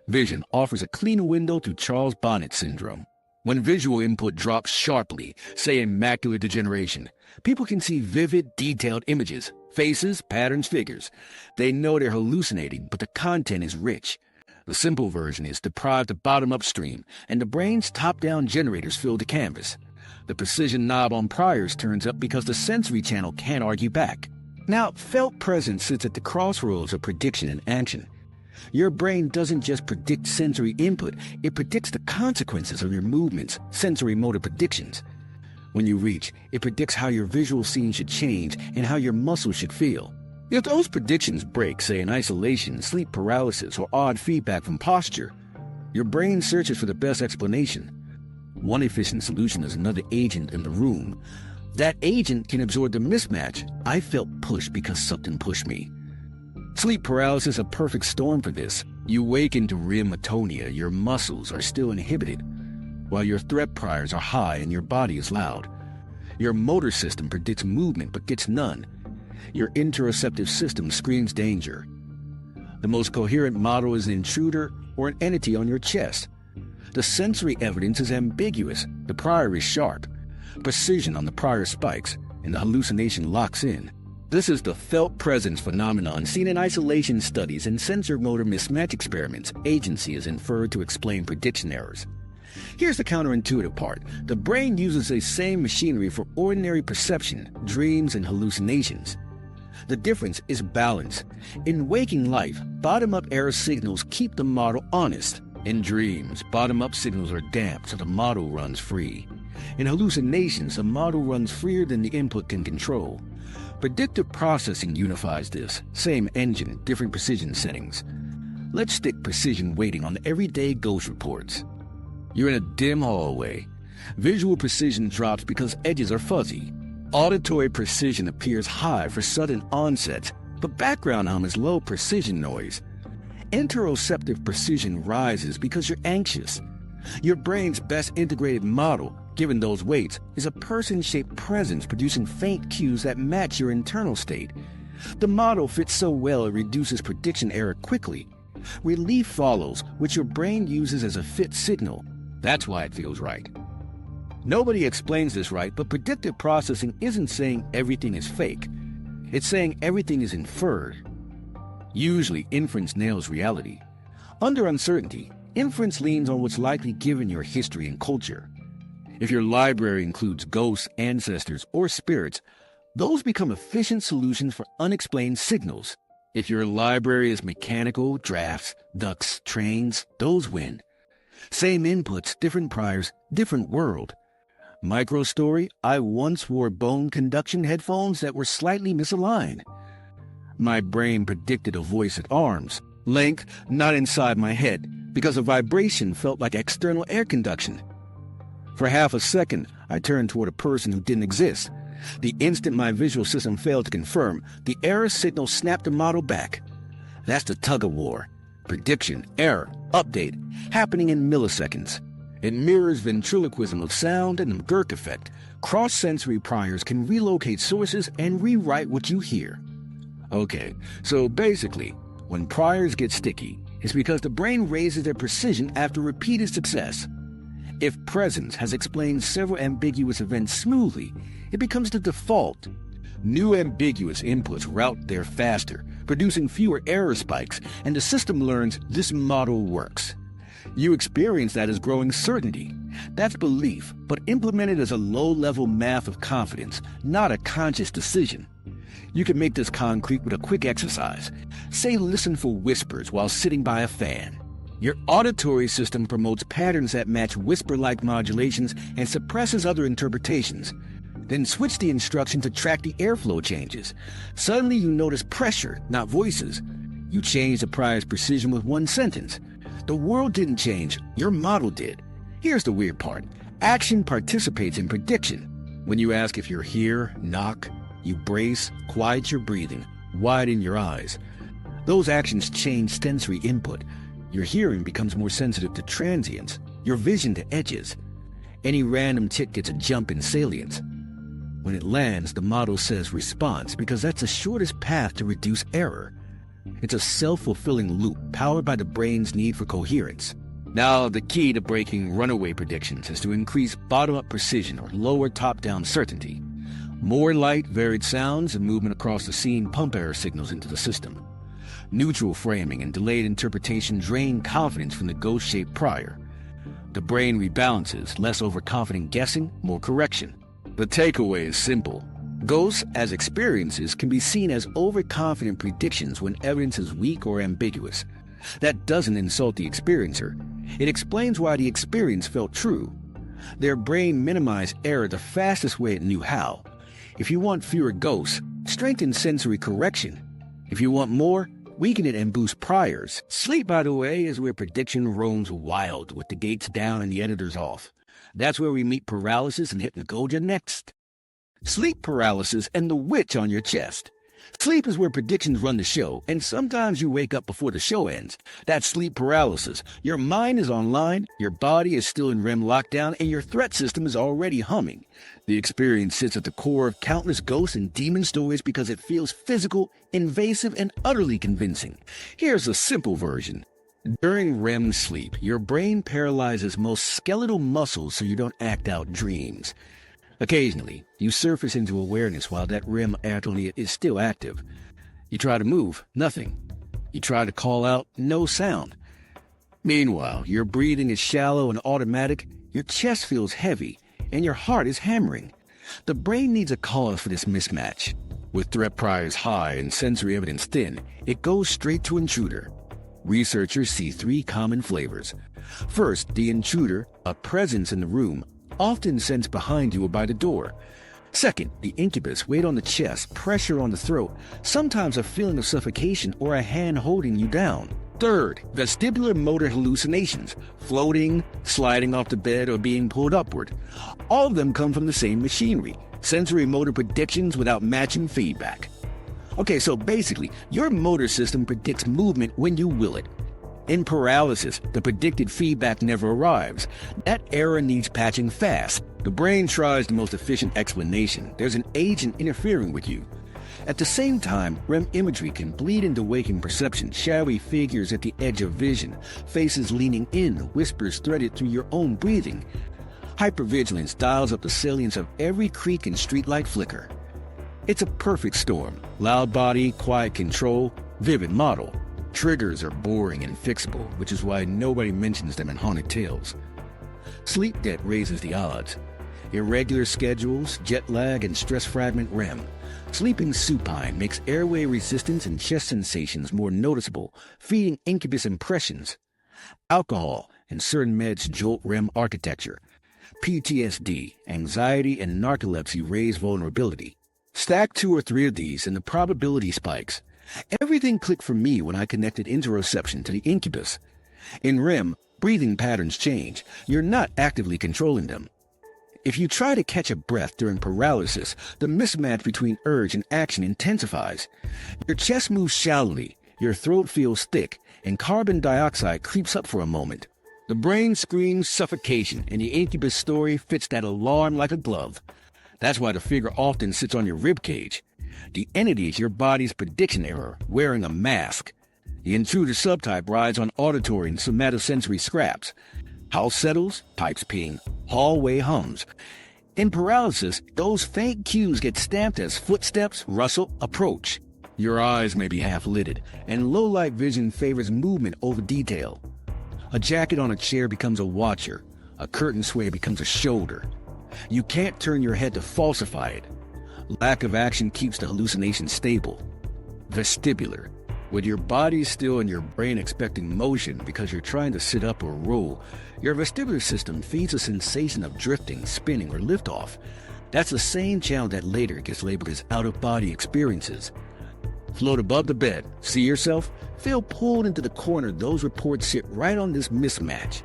Vision offers a clean window to Charles Bonnet syndrome. When visual input drops sharply, say in macular degeneration, people can see vivid, detailed images, faces, patterns, figures. They know they're hallucinating, but the content is rich. The simple version is deprived of bottom-up stream, and the brain's top-down generators fill the canvas. The precision knob on priors turns up because the sensory channel can't argue back. Now, felt presence sits at the crossroads of prediction and action. Your brain doesn't just predict sensory input, it predicts the consequences of your movements, sensory motor predictions. When you reach, it predicts how your visual scene should change and how your muscles should feel. If those predictions break, say in isolation, sleep paralysis, or odd feedback from posture, your brain searches for the best explanation. One efficient solution is another agent in the room. That agent can absorb the mismatch. I felt pushed because something pushed me. Sleep paralysis is a perfect storm for this. You wake into REM atonia, your muscles are still inhibited, while your threat priors are high and your body is loud. Your motor system predicts movement but gets none. Your interoceptive system screams danger. The most coherent model is an intruder or an entity on your chest. The sensory evidence is ambiguous. The prior is sharp. Precision on the prior spikes, and the hallucination locks in. This is the felt presence phenomenon seen in isolation studies and sensor-motor mismatch experiments. Agency is inferred to explain prediction errors. Here's the counterintuitive part. The brain uses the same machinery for ordinary perception, dreams, and hallucinations. The difference is balance. In waking life, bottom-up error signals keep the model honest. In dreams, bottom-up signals are damped so the model runs free. In hallucinations, the model runs freer than the input can control. Predictive processing unifies this. Same engine, different precision settings. Let's stick precision weighting on everyday ghost reports. You're in a dim hallway. Visual precision drops because edges are fuzzy. Auditory precision appears high for sudden onsets, but background hum is low precision noise. Interoceptive precision rises because you're anxious. Your brain's best integrated model, given those weights, is a person-shaped presence producing faint cues that match your internal state. The model fits so well it reduces prediction error quickly. Relief follows, which your brain uses as a fit signal. That's why it feels right. Nobody explains this right, but predictive processing isn't saying everything is fake. It's saying everything is inferred. Usually, inference nails reality. Under uncertainty, inference leans on what's likely given your history and culture. If your library includes ghosts, ancestors, or spirits, those become efficient solutions for unexplained signals. If your library is mechanical, drafts, ducts, trains, those win. Same inputs, different priors, different world. Micro-story, I once wore bone conduction headphones that were slightly misaligned. My brain predicted a voice at arms. Length, not inside my head, because a vibration felt like external air conduction. For half a second, I turned toward a person who didn't exist. The instant my visual system failed to confirm, the error signal snapped the model back. That's the tug-of-war. Prediction, error, update, happening in milliseconds. It mirrors ventriloquism of sound and the Gurk effect. Cross-sensory priors can relocate sources and rewrite what you hear. Okay, so basically, when priors get sticky, it's because the brain raises their precision after repeated success. If presence has explained several ambiguous events smoothly, it becomes the default. New ambiguous inputs route there faster, producing fewer error spikes, and the system learns this model works. You experience that as growing certainty. That's belief, but implemented as a low-level math of confidence, not a conscious decision. You can make this concrete with a quick exercise. Say listen for whispers while sitting by a fan. Your auditory system promotes patterns that match whisper-like modulations and suppresses other interpretations. Then switch the instruction to track the airflow changes. Suddenly you notice pressure, not voices. You change the prior's precision with one sentence. The world didn't change, your model did. Here's the weird part. Action participates in prediction. When you ask if you're here, knock. You brace, quiet your breathing, widen your eyes. Those actions change sensory input. Your hearing becomes more sensitive to transients, your vision to edges. Any random tick gets a jump in salience. When it lands, the model says response because that's the shortest path to reduce error. It's a self-fulfilling loop powered by the brain's need for coherence. Now, the key to breaking runaway predictions is to increase bottom-up precision or lower top-down certainty. More light, varied sounds, and movement across the scene pump error signals into the system. Neutral framing and delayed interpretation drain confidence from the ghost-shaped prior. The brain rebalances, less overconfident guessing, more correction. The takeaway is simple. Ghosts, as experiences, can be seen as overconfident predictions when evidence is weak or ambiguous. That doesn't insult the experiencer. It explains why the experience felt true. Their brain minimized error the fastest way it knew how. If you want fewer ghosts, strengthen sensory correction. If you want more, weaken it and boost priors. Sleep, by the way, is where prediction roams wild with the gates down and the editors off. That's where we meet Paralysis and Hypnagogia next. Sleep paralysis and the witch on your chest. Sleep is where predictions run the show, and sometimes you wake up before the show ends. That's sleep paralysis. Your mind is online, your body is still in REM lockdown, and your threat system is already humming. The experience sits at the core of countless ghost and demon stories because it feels physical, invasive, and utterly convincing. Here's a simple version. During REM sleep, your brain paralyzes most skeletal muscles so you don't act out dreams. Occasionally, you surface into awareness while that REM athlete is still active. You try to move, nothing. You try to call out, no sound. Meanwhile, your breathing is shallow and automatic, your chest feels heavy, and your heart is hammering. The brain needs a cause for this mismatch. With threat priors high and sensory evidence thin, it goes straight to intruder. Researchers see three common flavors. First, the intruder, a presence in the room, often sensed behind you or by the door. Second, the incubus, weight on the chest, pressure on the throat, sometimes a feeling of suffocation or a hand holding you down. Third, vestibular motor hallucinations, floating, sliding off the bed, or being pulled upward. All of them come from the same machinery, sensory motor predictions without matching feedback. Okay, so basically, your motor system predicts movement when you will it. In paralysis, the predicted feedback never arrives. That error needs patching fast. The brain tries the most efficient explanation. There's an agent interfering with you. At the same time, REM imagery can bleed into waking perception, shadowy figures at the edge of vision, faces leaning in, whispers threaded through your own breathing. Hypervigilance dials up the salience of every creak and streetlight flicker. It's a perfect storm. Loud body, quiet control, vivid model. Triggers are boring and fixable, which is why nobody mentions them in haunted tales. Sleep debt raises the odds. Irregular schedules, jet lag, and stress fragment REM. Sleeping supine makes airway resistance and chest sensations more noticeable, feeding incubus impressions. Alcohol and certain meds jolt REM architecture. PTSD, anxiety, and narcolepsy raise vulnerability. Stack 2 or 3 of these and the probability spikes. Everything clicked for me when I connected interoception to the incubus. In REM, breathing patterns change. You're not actively controlling them. If you try to catch a breath during paralysis, the mismatch between urge and action intensifies. Your chest moves shallowly, your throat feels thick, and carbon dioxide creeps up for a moment. The brain screams suffocation, and the incubus story fits that alarm like a glove. That's why the figure often sits on your ribcage. The entity is your body's prediction error, wearing a mask. The intruder subtype rides on auditory and somatosensory scraps. House settles, pipes ping, hallway hums. In paralysis, those faint cues get stamped as footsteps, rustle, approach. Your eyes may be half-lidded, and low-light vision favors movement over detail. A jacket on a chair becomes a watcher. A curtain sway becomes a shoulder. You can't turn your head to falsify it. Lack of action keeps the hallucination stable. Vestibular. With your body still and your brain expecting motion because you're trying to sit up or roll, your vestibular system feeds a sensation of drifting, spinning, or liftoff. That's the same channel that later gets labeled as out-of-body experiences. Float above the bed. See yourself? Feel pulled into the corner. Those reports sit right on this mismatch.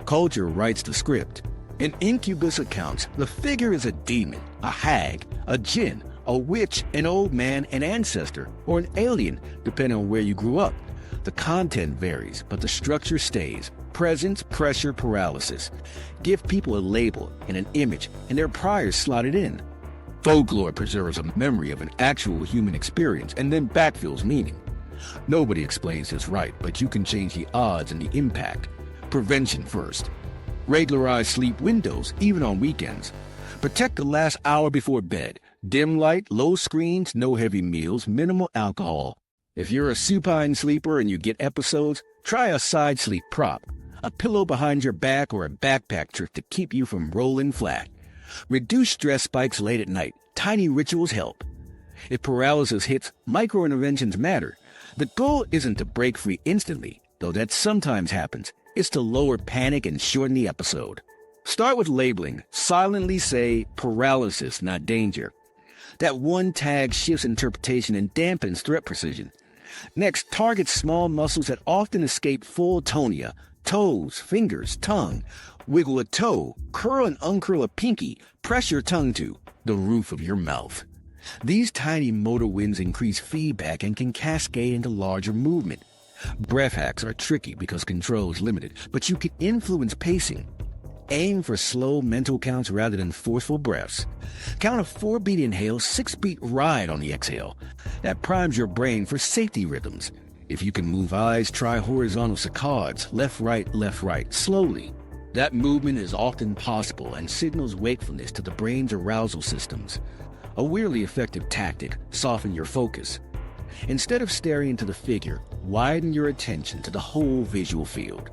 Culture writes the script. In Incubus accounts, the figure is a demon, a hag, a djinn, a witch, an old man, an ancestor, or an alien, depending on where you grew up. The content varies, but the structure stays. Presence, pressure, paralysis. Give people a label and an image, and their priors slotted in. Folklore preserves a memory of an actual human experience and then backfills meaning. Nobody explains this right, but you can change the odds and the impact. Prevention first. Regularize sleep windows, even on weekends. Protect the last hour before bed. Dim light, low screens, no heavy meals, minimal alcohol. If you're a supine sleeper and you get episodes, try a side sleep prop. A pillow behind your back or a backpack trick to keep you from rolling flat. Reduce stress spikes late at night. Tiny rituals help. If paralysis hits, micro-interventions matter. The goal isn't to break free instantly, though that sometimes happens. It's to lower panic and shorten the episode. Start with labeling. Silently say, paralysis, not danger. That one tag shifts interpretation and dampens threat precision. Next, target small muscles that often escape full tonia. Toes, fingers, tongue. Wiggle a toe, curl and uncurl a pinky, press your tongue to the roof of your mouth. These tiny motor wins increase feedback and can cascade into larger movement. Breath hacks are tricky because control is limited, but you can influence pacing. Aim for slow mental counts rather than forceful breaths. Count a 4-beat inhale, 6-beat ride on the exhale. That primes your brain for safety rhythms. If you can move eyes, try horizontal saccades, left, right, slowly. That movement is often possible and signals wakefulness to the brain's arousal systems. A weirdly effective tactic, soften your focus. Instead of staring into the figure, widen your attention to the whole visual field.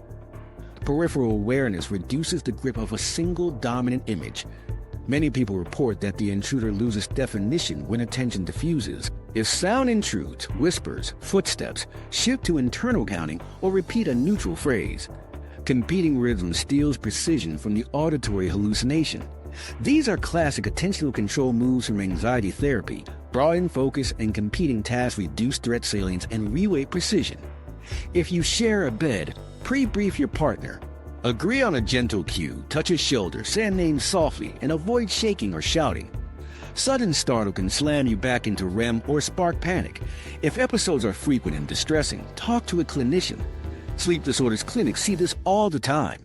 Peripheral awareness reduces the grip of a single dominant image. Many people report that the intruder loses definition when attention diffuses. If sound intrudes, whispers, footsteps, shift to internal counting, or repeat a neutral phrase. Competing rhythm steals precision from the auditory hallucination. These are classic attentional control moves from anxiety therapy. Broaden focus and competing tasks reduce threat salience and reweight precision. If you share a bed, pre-brief your partner. Agree on a gentle cue, touch his shoulder, say a name softly, and avoid shaking or shouting. Sudden startle can slam you back into REM or spark panic. If episodes are frequent and distressing, talk to a clinician. Sleep disorders clinics see this all the time.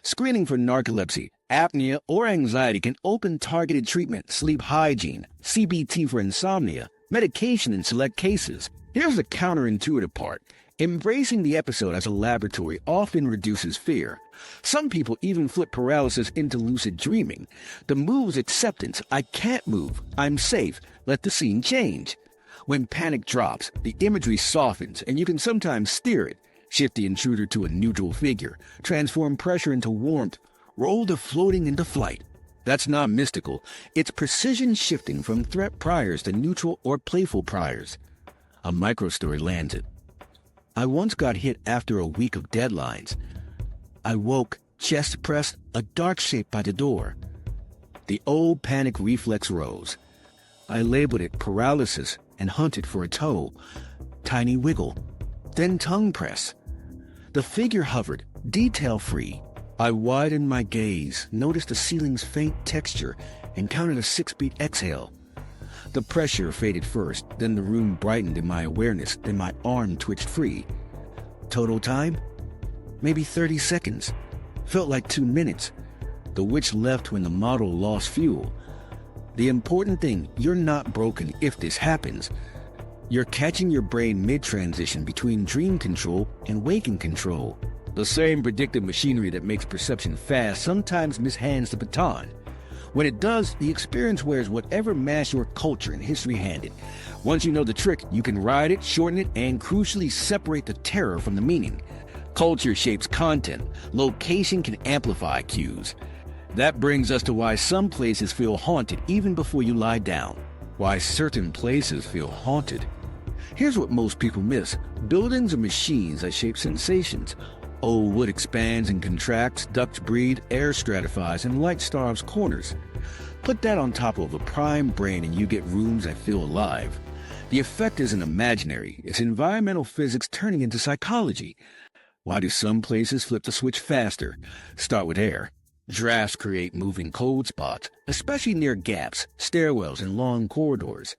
Screening for narcolepsy, apnea, or anxiety can open targeted treatment, sleep hygiene, CBT for insomnia, medication in select cases. Here's the counterintuitive part. Embracing the episode as a laboratory often reduces fear. Some people even flip paralysis into lucid dreaming. The move's acceptance. I can't move. I'm safe. Let the scene change. When panic drops, the imagery softens, and you can sometimes steer it. Shift the intruder to a neutral figure. Transform pressure into warmth. Roll the floating into flight. That's not mystical. It's precision shifting from threat priors to neutral or playful priors. A microstory lands it. I once got hit after a week of deadlines. I woke, chest pressed, a dark shape by the door. The old panic reflex rose. I labeled it paralysis and hunted for a toe. Tiny wiggle, then tongue press. The figure hovered, detail-free. I widened my gaze, noticed the ceiling's faint texture, and counted a 6-beat exhale. The pressure faded first, then the room brightened in my awareness, then my arm twitched free. Total time? Maybe 30 seconds. Felt like 2 minutes. The witch left when the model lost fuel. The important thing, you're not broken if this happens. You're catching your brain mid-transition between dream control and waking control. The same predictive machinery that makes perception fast sometimes mishands the baton. When it does, the experience wears whatever mask your culture and history handed. Once you know the trick, you can ride it, shorten it, and crucially separate the terror from the meaning. Culture shapes content. Location can amplify cues. That brings us to why some places feel haunted even before you lie down. Why certain places feel haunted. Here's what most people miss. Buildings are machines that shape sensations. Old wood expands and contracts, ducts breathe, air stratifies, and light starves corners. Put that on top of a prime brain and you get rooms that feel alive. The effect isn't imaginary. It's environmental physics turning into psychology. Why do some places flip the switch faster? Start with air. Drafts create moving cold spots, especially near gaps, stairwells, and long corridors.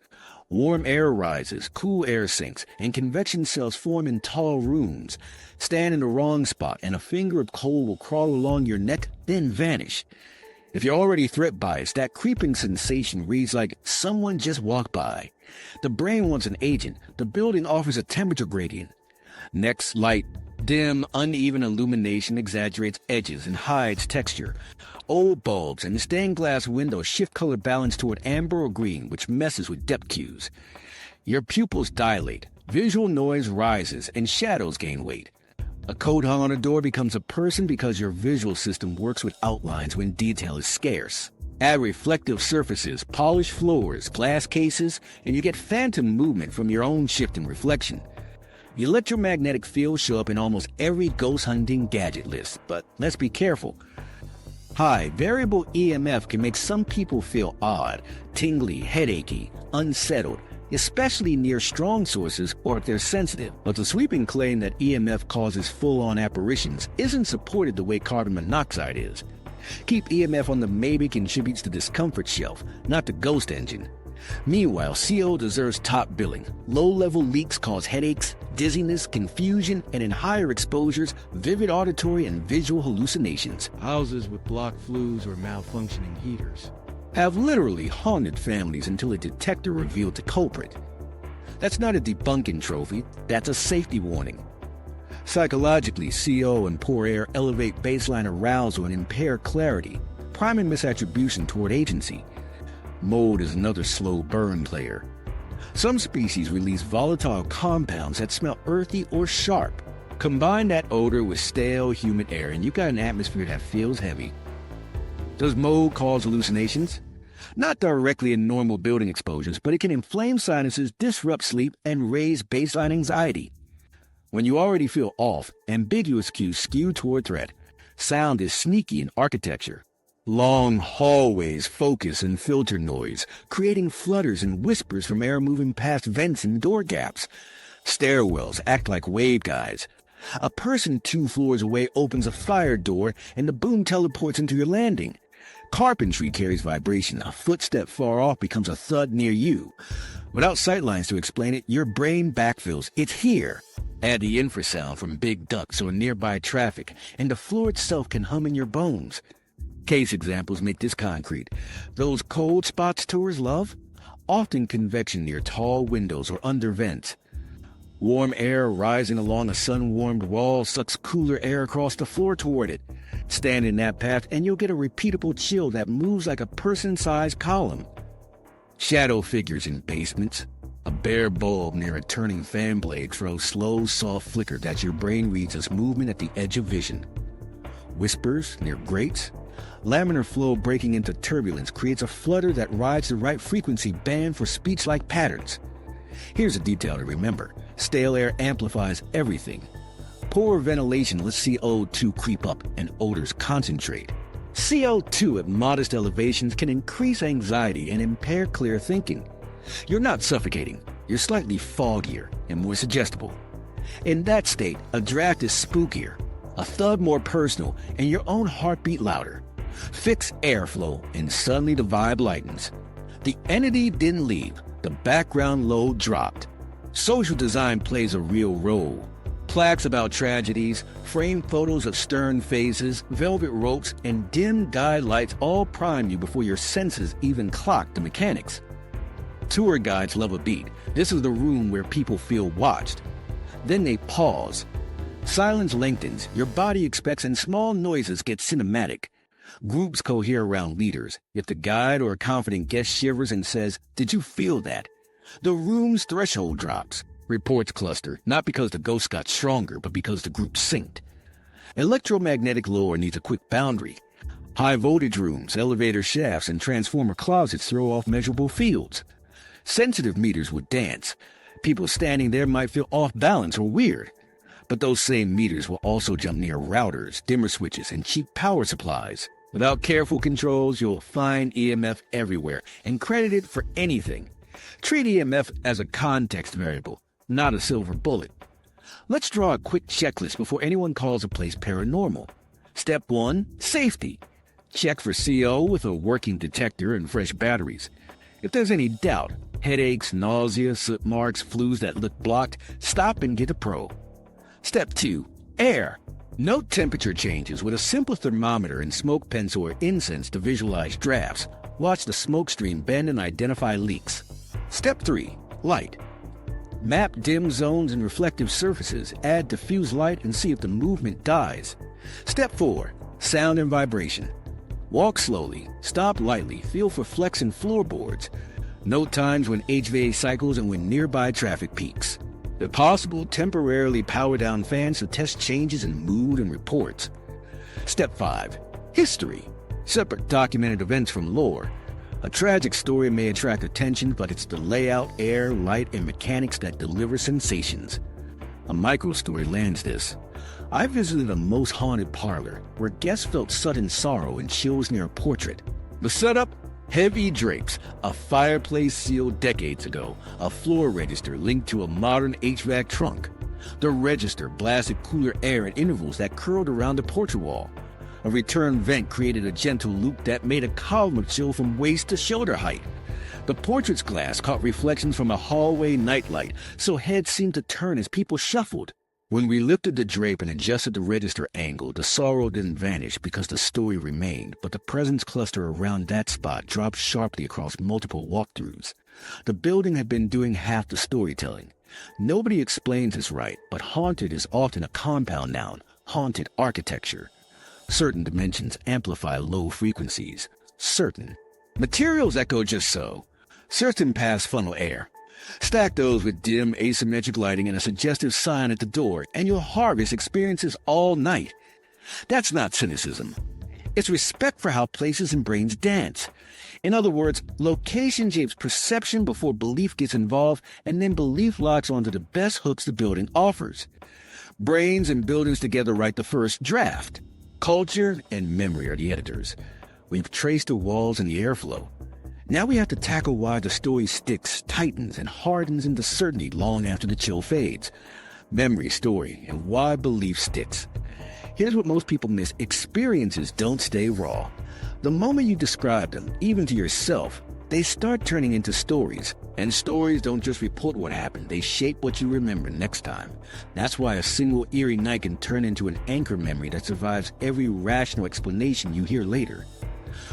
Warm air rises, cool air sinks, and convection cells form in tall rooms. Stand in the wrong spot, and a finger of cold will crawl along your neck, then vanish. If you're already threat biased, that creeping sensation reads like someone just walked by. The brain wants an agent. The building offers a temperature gradient. Next, light. Dim, uneven illumination exaggerates edges and hides texture. Old bulbs and stained glass windows shift color balance toward amber or green, which messes with depth cues. Your pupils dilate, visual noise rises, and shadows gain weight. A coat hung on a door becomes a person because your visual system works with outlines when detail is scarce. Add reflective surfaces, polished floors, glass cases, and you get phantom movement from your own shift in reflection. You let your magnetic field show up in almost every ghost hunting gadget list, but let's be careful. High variable EMF can make some people feel odd, tingly, headachy, unsettled, especially near strong sources or if they're sensitive. But the sweeping claim that EMF causes full-on apparitions isn't supported the way carbon monoxide is. Keep EMF on the maybe contributes to discomfort shelf, not the ghost engine. Meanwhile, CO deserves top billing. Low-level leaks cause headaches, dizziness, confusion, and in higher exposures, vivid auditory and visual hallucinations. Houses with blocked flues or malfunctioning heaters have literally haunted families until a detector revealed the culprit. That's not a debunking trophy, that's a safety warning. Psychologically, CO and poor air elevate baseline arousal and impair clarity, priming misattribution toward agency. Mold is another slow burn player. Some species release volatile compounds that smell earthy or sharp. Combine that odor with stale, humid air and you got an atmosphere that feels heavy. Does mold cause hallucinations? Not directly in normal building exposures, but it can inflame sinuses, disrupt sleep, and raise baseline anxiety. When you already feel off, ambiguous cues skew toward threat. Sound is sneaky in architecture. Long hallways focus and filter noise, creating flutters and whispers from air moving past vents and door gaps. Stairwells act like waveguides. A person 2 floors away opens a fire door and the boom teleports into your landing. Carpentry carries vibration. A footstep far off becomes a thud near you. Without sightlines to explain it, your brain backfills. It's here. Add the infrasound from big ducts or nearby traffic, and the floor itself can hum in your bones. Case examples make this concrete. Those cold spots tours love? Often convection near tall windows or under vents. Warm air rising along a sun-warmed wall sucks cooler air across the floor toward it. Stand in that path and you'll get a repeatable chill that moves like a person-sized column. Shadow figures in basements. A bare bulb near a turning fan blade throws slow, soft flicker that your brain reads as movement at the edge of vision. Whispers near grates. Laminar flow breaking into turbulence creates a flutter that rides the right frequency band for speech-like patterns. Here's a detail to remember. Stale air amplifies everything. Poor ventilation lets CO2 creep up and odors concentrate. CO2 at modest elevations can increase anxiety and impair clear thinking. You're not suffocating. You're slightly foggier and more suggestible. In that state, a draft is spookier, a thud more personal, and your own heartbeat louder. Fix airflow and suddenly the vibe lightens. The entity didn't leave. The background load dropped. Social design plays a real role. Plaques about tragedies, framed photos of stern faces, velvet ropes, and dim guide lights all prime you before your senses even clock the mechanics. Tour guides love a beat. This is the room where people feel watched. Then they pause. Silence lengthens, your body expects, and small noises get cinematic. Groups cohere around leaders. If the guide or a confident guest shivers and says, "Did you feel that?" the room's threshold drops. Reports cluster, not because the ghost got stronger, but because the group synced. Electromagnetic lore needs a quick boundary. High voltage rooms, elevator shafts, and transformer closets throw off measurable fields. Sensitive meters would dance. People standing there might feel off balance or weird. But those same meters will also jump near routers, dimmer switches, and cheap power supplies. Without careful controls, you'll find EMF everywhere and credit it for anything. Treat EMF as a context variable, not a silver bullet. Let's draw a quick checklist before anyone calls a place paranormal. Step 1. Safety. Check for CO with a working detector and fresh batteries. If there's any doubt, headaches, nausea, soot marks, flus that look blocked, stop and get a pro. Step 2. Air. Note temperature changes with a simple thermometer and smoke pencil or incense to visualize drafts. Watch the smoke stream bend and identify leaks. Step 3. Light. Map dim zones and reflective surfaces, add diffuse light and see if the movement dies. Step 4. Sound and vibration. Walk slowly, stop lightly, feel for flex in floorboards. Note times when HVA cycles and when nearby traffic peaks. If possible, temporarily power down fans to test changes in mood and reports. Step 5. History. Separate documented events from lore. A tragic story may attract attention, but it's the layout, air, light, and mechanics that deliver sensations. A micro-story lands this. I visited a most haunted parlor where guests felt sudden sorrow and chills near a portrait. The setup? Heavy drapes, a fireplace sealed decades ago, a floor register linked to a modern HVAC trunk. The register blasted cooler air at intervals that curled around the portrait wall. A return vent created a gentle loop that made a column of chill from waist to shoulder height. The portrait's glass caught reflections from a hallway nightlight, so heads seemed to turn as people shuffled. When we lifted the drape and adjusted the register angle, the sorrow didn't vanish because the story remained, but the presence cluster around that spot dropped sharply across multiple walkthroughs. The building had been doing half the storytelling. Nobody explains this right, but haunted is often a compound noun, haunted architecture. Certain dimensions amplify low frequencies. Certain. Materials echo just so. Certain pass funnel air. Stack those with dim, asymmetric lighting and a suggestive sign at the door, and you'll harvest experiences all night. That's not cynicism. It's respect for how places and brains dance. In other words, location shapes perception before belief gets involved, and then belief locks onto the best hooks the building offers. Brains and buildings together write the first draft. Culture and memory are the editors. We've traced the walls and the airflow. Now we have to tackle why the story sticks, tightens, and hardens into certainty long after the chill fades. Memory, story, and why belief sticks. Here's what most people miss. Experiences don't stay raw. The moment you describe them, even to yourself, they start turning into stories. And stories don't just report what happened, they shape what you remember next time. That's why a single eerie night can turn into an anchor memory that survives every rational explanation you hear later.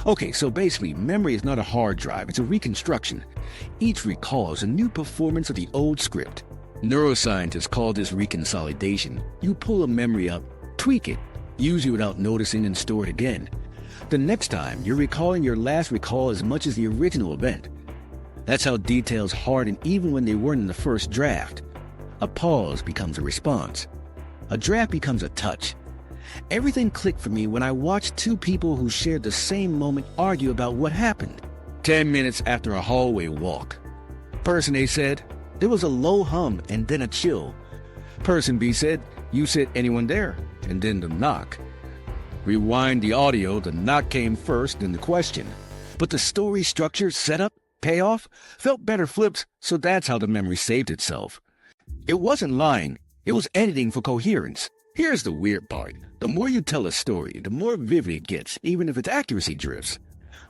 Okay, so basically, memory is not a hard drive, it's a reconstruction. Each recall is a new performance of the old script. Neuroscientists call this reconsolidation. You pull a memory up, tweak it, use it without noticing, and store it again. The next time, you're recalling your last recall as much as the original event. That's how details harden even when they weren't in the first draft. A pause becomes a response. A draft becomes a touch. Everything clicked for me when I watched two people who shared the same moment argue about what happened. 10 minutes after a hallway walk. Person A said, there was a low hum and then a chill. Person B said, you said anyone there? And then the knock. Rewind the audio, the knock came first, then the question. But the story structure, setup, payoff, felt better flipped, so that's how the memory saved itself. It wasn't lying, it was editing for coherence. Here's the weird part. The more you tell a story, the more vivid it gets, even if its accuracy drifts.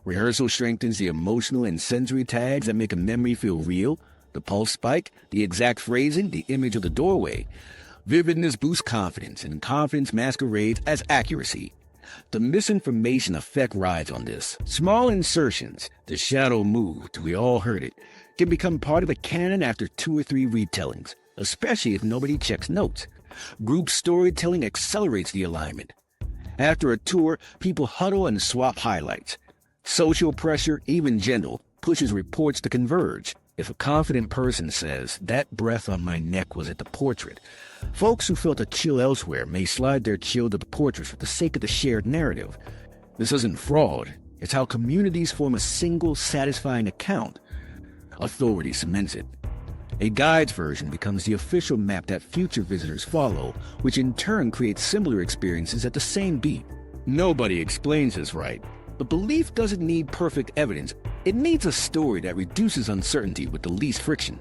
Rehearsal strengthens the emotional and sensory tags that make a memory feel real. The pulse spike, the exact phrasing, the image of the doorway. Vividness boosts confidence, and confidence masquerades as accuracy. The misinformation effect rides on this. Small insertions, the shadow moved, we all heard it, can become part of a canon after 2 or 3 retellings, especially if nobody checks notes. Group storytelling accelerates the alignment. After a tour, people huddle and swap highlights. Social pressure, even gentle, pushes reports to converge. If a confident person says, "That breath on my neck was at the portrait," folks who felt a chill elsewhere may slide their chill to the portrait for the sake of the shared narrative. This isn't fraud. It's how communities form a single, satisfying account. Authority cements it. A guide's version becomes the official map that future visitors follow, which in turn creates similar experiences at the same beat. Nobody explains this right. The belief doesn't need perfect evidence. It needs a story that reduces uncertainty with the least friction.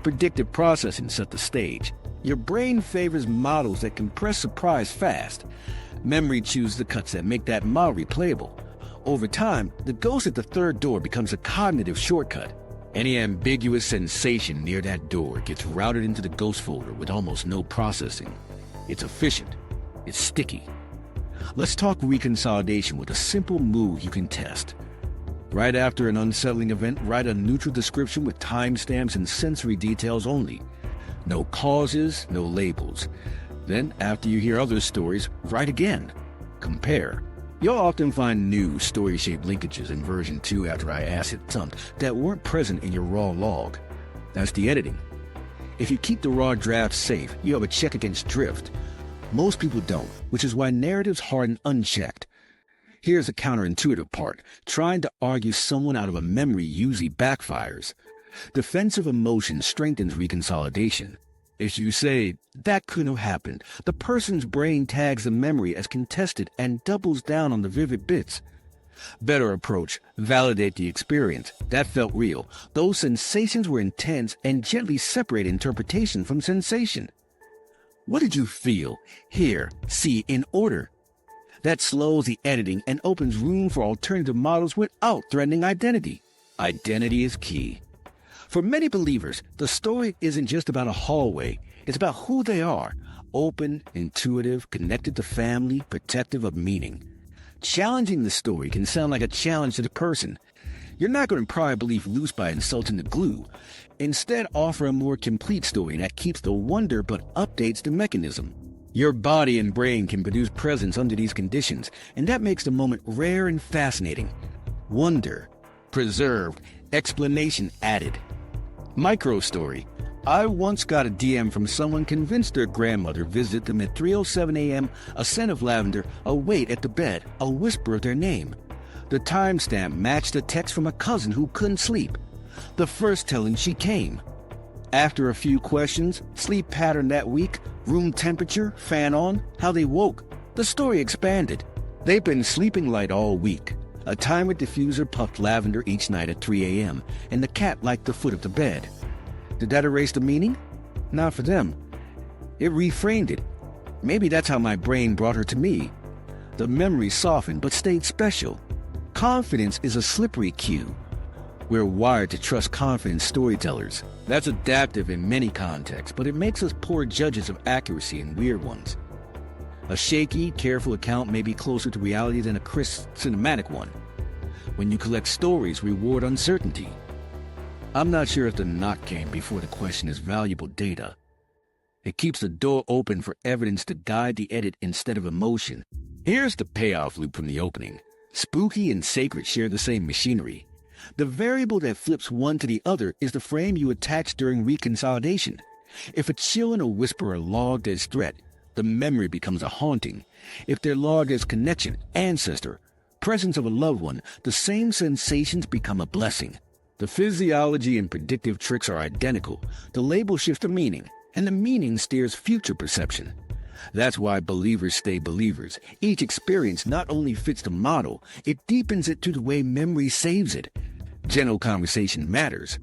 Predictive processing set the stage. Your brain favors models that compress surprise fast. Memory chooses the cuts that make that model replayable. Over time, the ghost at the third door becomes a cognitive shortcut. Any ambiguous sensation near that door gets routed into the ghost folder with almost no processing. It's efficient. It's sticky. Let's talk reconsolidation with a simple move you can test. Right after an unsettling event, write a neutral description with timestamps and sensory details only. No causes, no labels. Then, after you hear other stories, write again. Compare. You'll often find new story-shaped linkages in version 2 after I acid thumped that weren't present in your raw log. That's the editing. If you keep the raw draft safe, you have a check against drift. Most people don't, which is why narratives harden unchecked. Here's the counterintuitive part. Trying to argue someone out of a memory usually backfires. Defensive emotion strengthens reconsolidation. If you say, "That couldn't have happened," the person's brain tags the memory as contested and doubles down on the vivid bits. Better approach, validate the experience. That felt real. Those sensations were intense, and gently separate interpretation from sensation. What did you feel, hear, see in order? That slows the editing and opens room for alternative models without threatening identity. Identity is key. For many believers, the story isn't just about a hallway. It's about who they are. Open, intuitive, connected to family, protective of meaning. Challenging the story can sound like a challenge to the person. You're not going to pry belief loose by insulting the glue. Instead, offer a more complete story that keeps the wonder but updates the mechanism. Your body and brain can produce presence under these conditions, and that makes the moment rare and fascinating. Wonder, preserved, explanation added. Micro story. I once got a DM from someone convinced their grandmother visited them at 3:07 a.m., a scent of lavender, a wait at the bed, a whisper of their name. The timestamp matched a text from a cousin who couldn't sleep. The first telling she came. After a few questions, sleep pattern that week, room temperature, fan on, how they woke, the story expanded. They've been sleeping light all week. A timer diffuser puffed lavender each night at 3 a.m., and the cat liked the foot of the bed. Did that erase the meaning? Not for them. It reframed it. Maybe that's how my brain brought her to me. The memory softened but stayed special. Confidence is a slippery cue. We're wired to trust confident storytellers. That's adaptive in many contexts, but it makes us poor judges of accuracy in weird ones. A shaky, careful account may be closer to reality than a crisp, cinematic one. When you collect stories, reward uncertainty. I'm not sure if the knock came before the question is valuable data. It keeps the door open for evidence to guide the edit instead of emotion. Here's the payoff loop from the opening. Spooky and sacred share the same machinery. The variable that flips one to the other is the frame you attach during reconsolidation. If a chill and a whisper are logged as threat, the memory becomes a haunting. If they're logged as connection, ancestor, presence of a loved one, the same sensations become a blessing. The physiology and predictive tricks are identical. The label shifts the meaning, and the meaning steers future perception. That's why believers stay believers. Each experience not only fits the model, it deepens it to the way memory saves it. General conversation matters.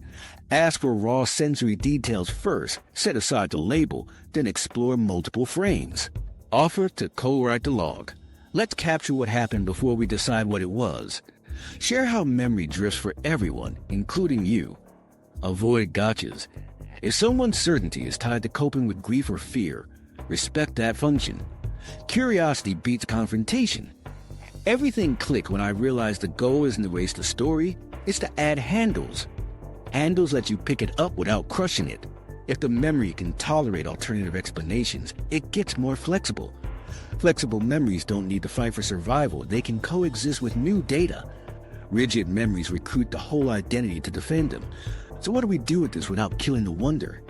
Ask for raw sensory details first, set aside the label, then explore multiple frames. Offer to co-write the log. Let's capture what happened before we decide what it was. Share how memory drifts for everyone, including you. Avoid gotchas. If someone's certainty is tied to coping with grief or fear, respect that function. Curiosity beats confrontation. Everything clicked when I realized the goal isn't to erase the story, it's to add handles. Handles let you pick it up without crushing it. If the memory can tolerate alternative explanations, it gets more flexible. Flexible memories don't need to fight for survival, they can coexist with new data. Rigid memories recruit the whole identity to defend them. So what do we do with this without killing the wonder?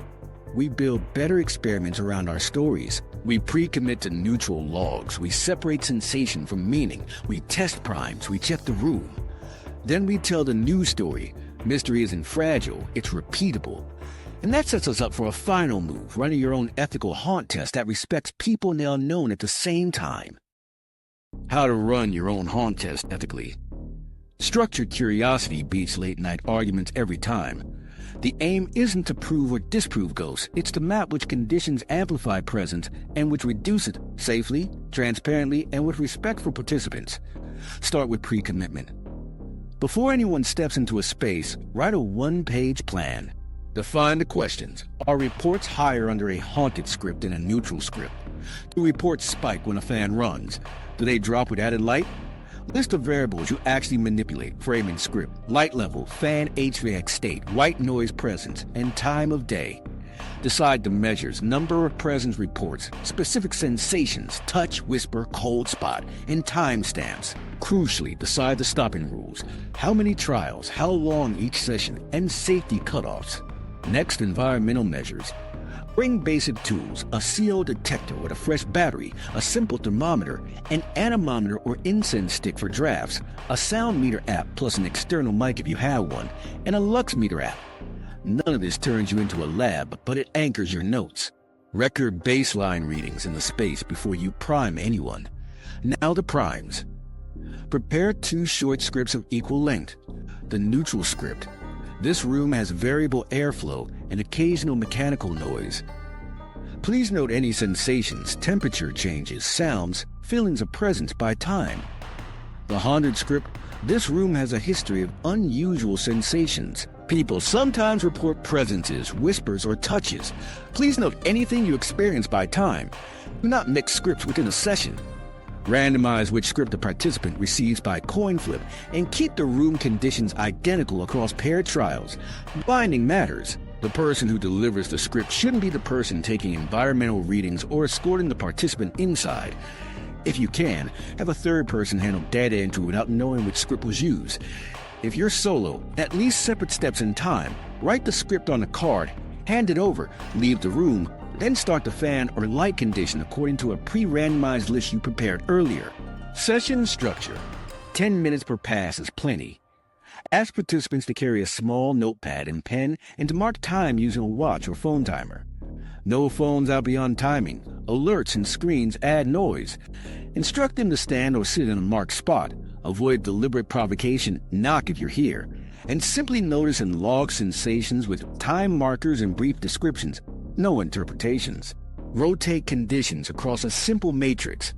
We build better experiments around our stories. We pre-commit to neutral logs. We separate sensation from meaning. We test primes. We check the room. Then we tell the new story. Mystery isn't fragile. It's repeatable. And that sets us up for a final move, running your own ethical haunt test that respects people and the unknown at the same time. How to run your own haunt test ethically. Structured curiosity beats late-night arguments every time. The aim isn't to prove or disprove ghosts. It's to map which conditions amplify presence and which reduce it safely, transparently, and with respect for participants. Start with pre-commitment. Before anyone steps into a space, write a one-page plan. Define the questions. Are reports higher under a haunted script than a neutral script? Do reports spike when a fan runs? Do they drop with added light? List of variables you actually manipulate, framing script, light level, fan HVAC state, white noise presence, and time of day. Decide the measures, number of presence reports, specific sensations, touch, whisper, cold spot, and timestamps. Crucially, decide the stopping rules, how many trials, how long each session, and safety cutoffs. Next, environmental measures. Bring basic tools, a CO detector with a fresh battery, a simple thermometer, an anemometer or incense stick for drafts, a sound meter app plus an external mic if you have one, and a lux meter app. None of this turns you into a lab, but it anchors your notes. Record baseline readings in the space before you prime anyone. Now the primes. Prepare 2 short scripts of equal length. The neutral script. This room has variable airflow and occasional mechanical noise. Please note any sensations, temperature changes, sounds, feelings of presence by time. The haunted script. This room has a history of unusual sensations. People sometimes report presences, whispers, or touches. Please note anything you experience by time. Do not mix scripts within a session. Randomize which script the participant receives by coin flip and keep the room conditions identical across paired trials. Binding matters. The person who delivers the script shouldn't be the person taking environmental readings or escorting the participant inside. If you can, have a third person handle data entry without knowing which script was used. If you're solo, at least separate steps in time. Write the script on a card, hand it over, leave the room, then start the fan or light condition according to a pre-randomized list you prepared earlier. Session structure. 10 minutes per pass is plenty. Ask participants to carry a small notepad and pen and to mark time using a watch or phone timer. No phones out beyond timing. Alerts and screens add noise. Instruct them to stand or sit in a marked spot. Avoid deliberate provocation, knock if you're here. And simply notice and log sensations with time markers and brief descriptions. No interpretations. Rotate conditions across a simple matrix.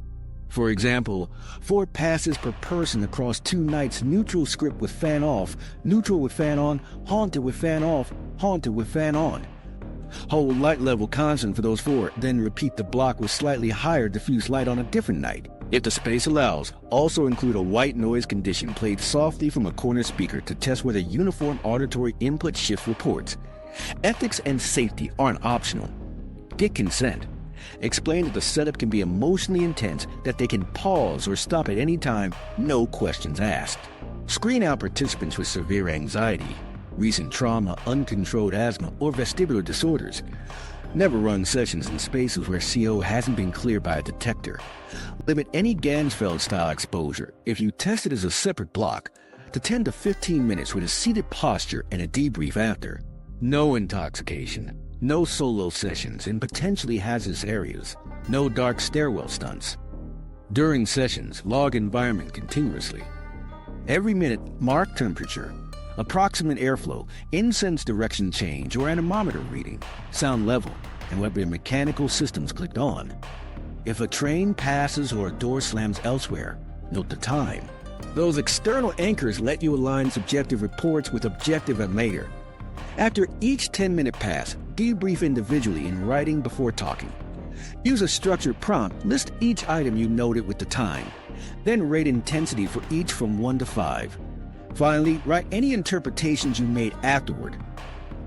For example, 4 passes per person across 2 nights, neutral script with fan off, neutral with fan on, haunted with fan off, haunted with fan on. Hold light level constant for those 4, then repeat the block with slightly higher diffuse light on a different night. If the space allows, also include a white noise condition played softly from a corner speaker to test whether uniform auditory input shift reports. Ethics and safety aren't optional. Get consent. Explain that the setup can be emotionally intense, that they can pause or stop at any time, no questions asked. Screen out participants with severe anxiety, recent trauma, uncontrolled asthma, or vestibular disorders. Never run sessions in spaces where CO hasn't been cleared by a detector. Limit any Ganzfeld-style exposure, if you test it as a separate block, to 10 to 15 minutes with a seated posture and a debrief after. No intoxication, no solo sessions in potentially hazardous areas, no dark stairwell stunts. During sessions, log environment continuously. Every minute, mark temperature, approximate airflow, incense direction change or anemometer reading, sound level, and whether mechanical systems clicked on. If a train passes or a door slams elsewhere, note the time. Those external anchors let you align subjective reports with objective and later. After each 10-minute pass, debrief individually in writing before talking. Use a structured prompt, list each item you noted with the time. Then rate intensity for each from 1 to 5. Finally, write any interpretations you made afterward.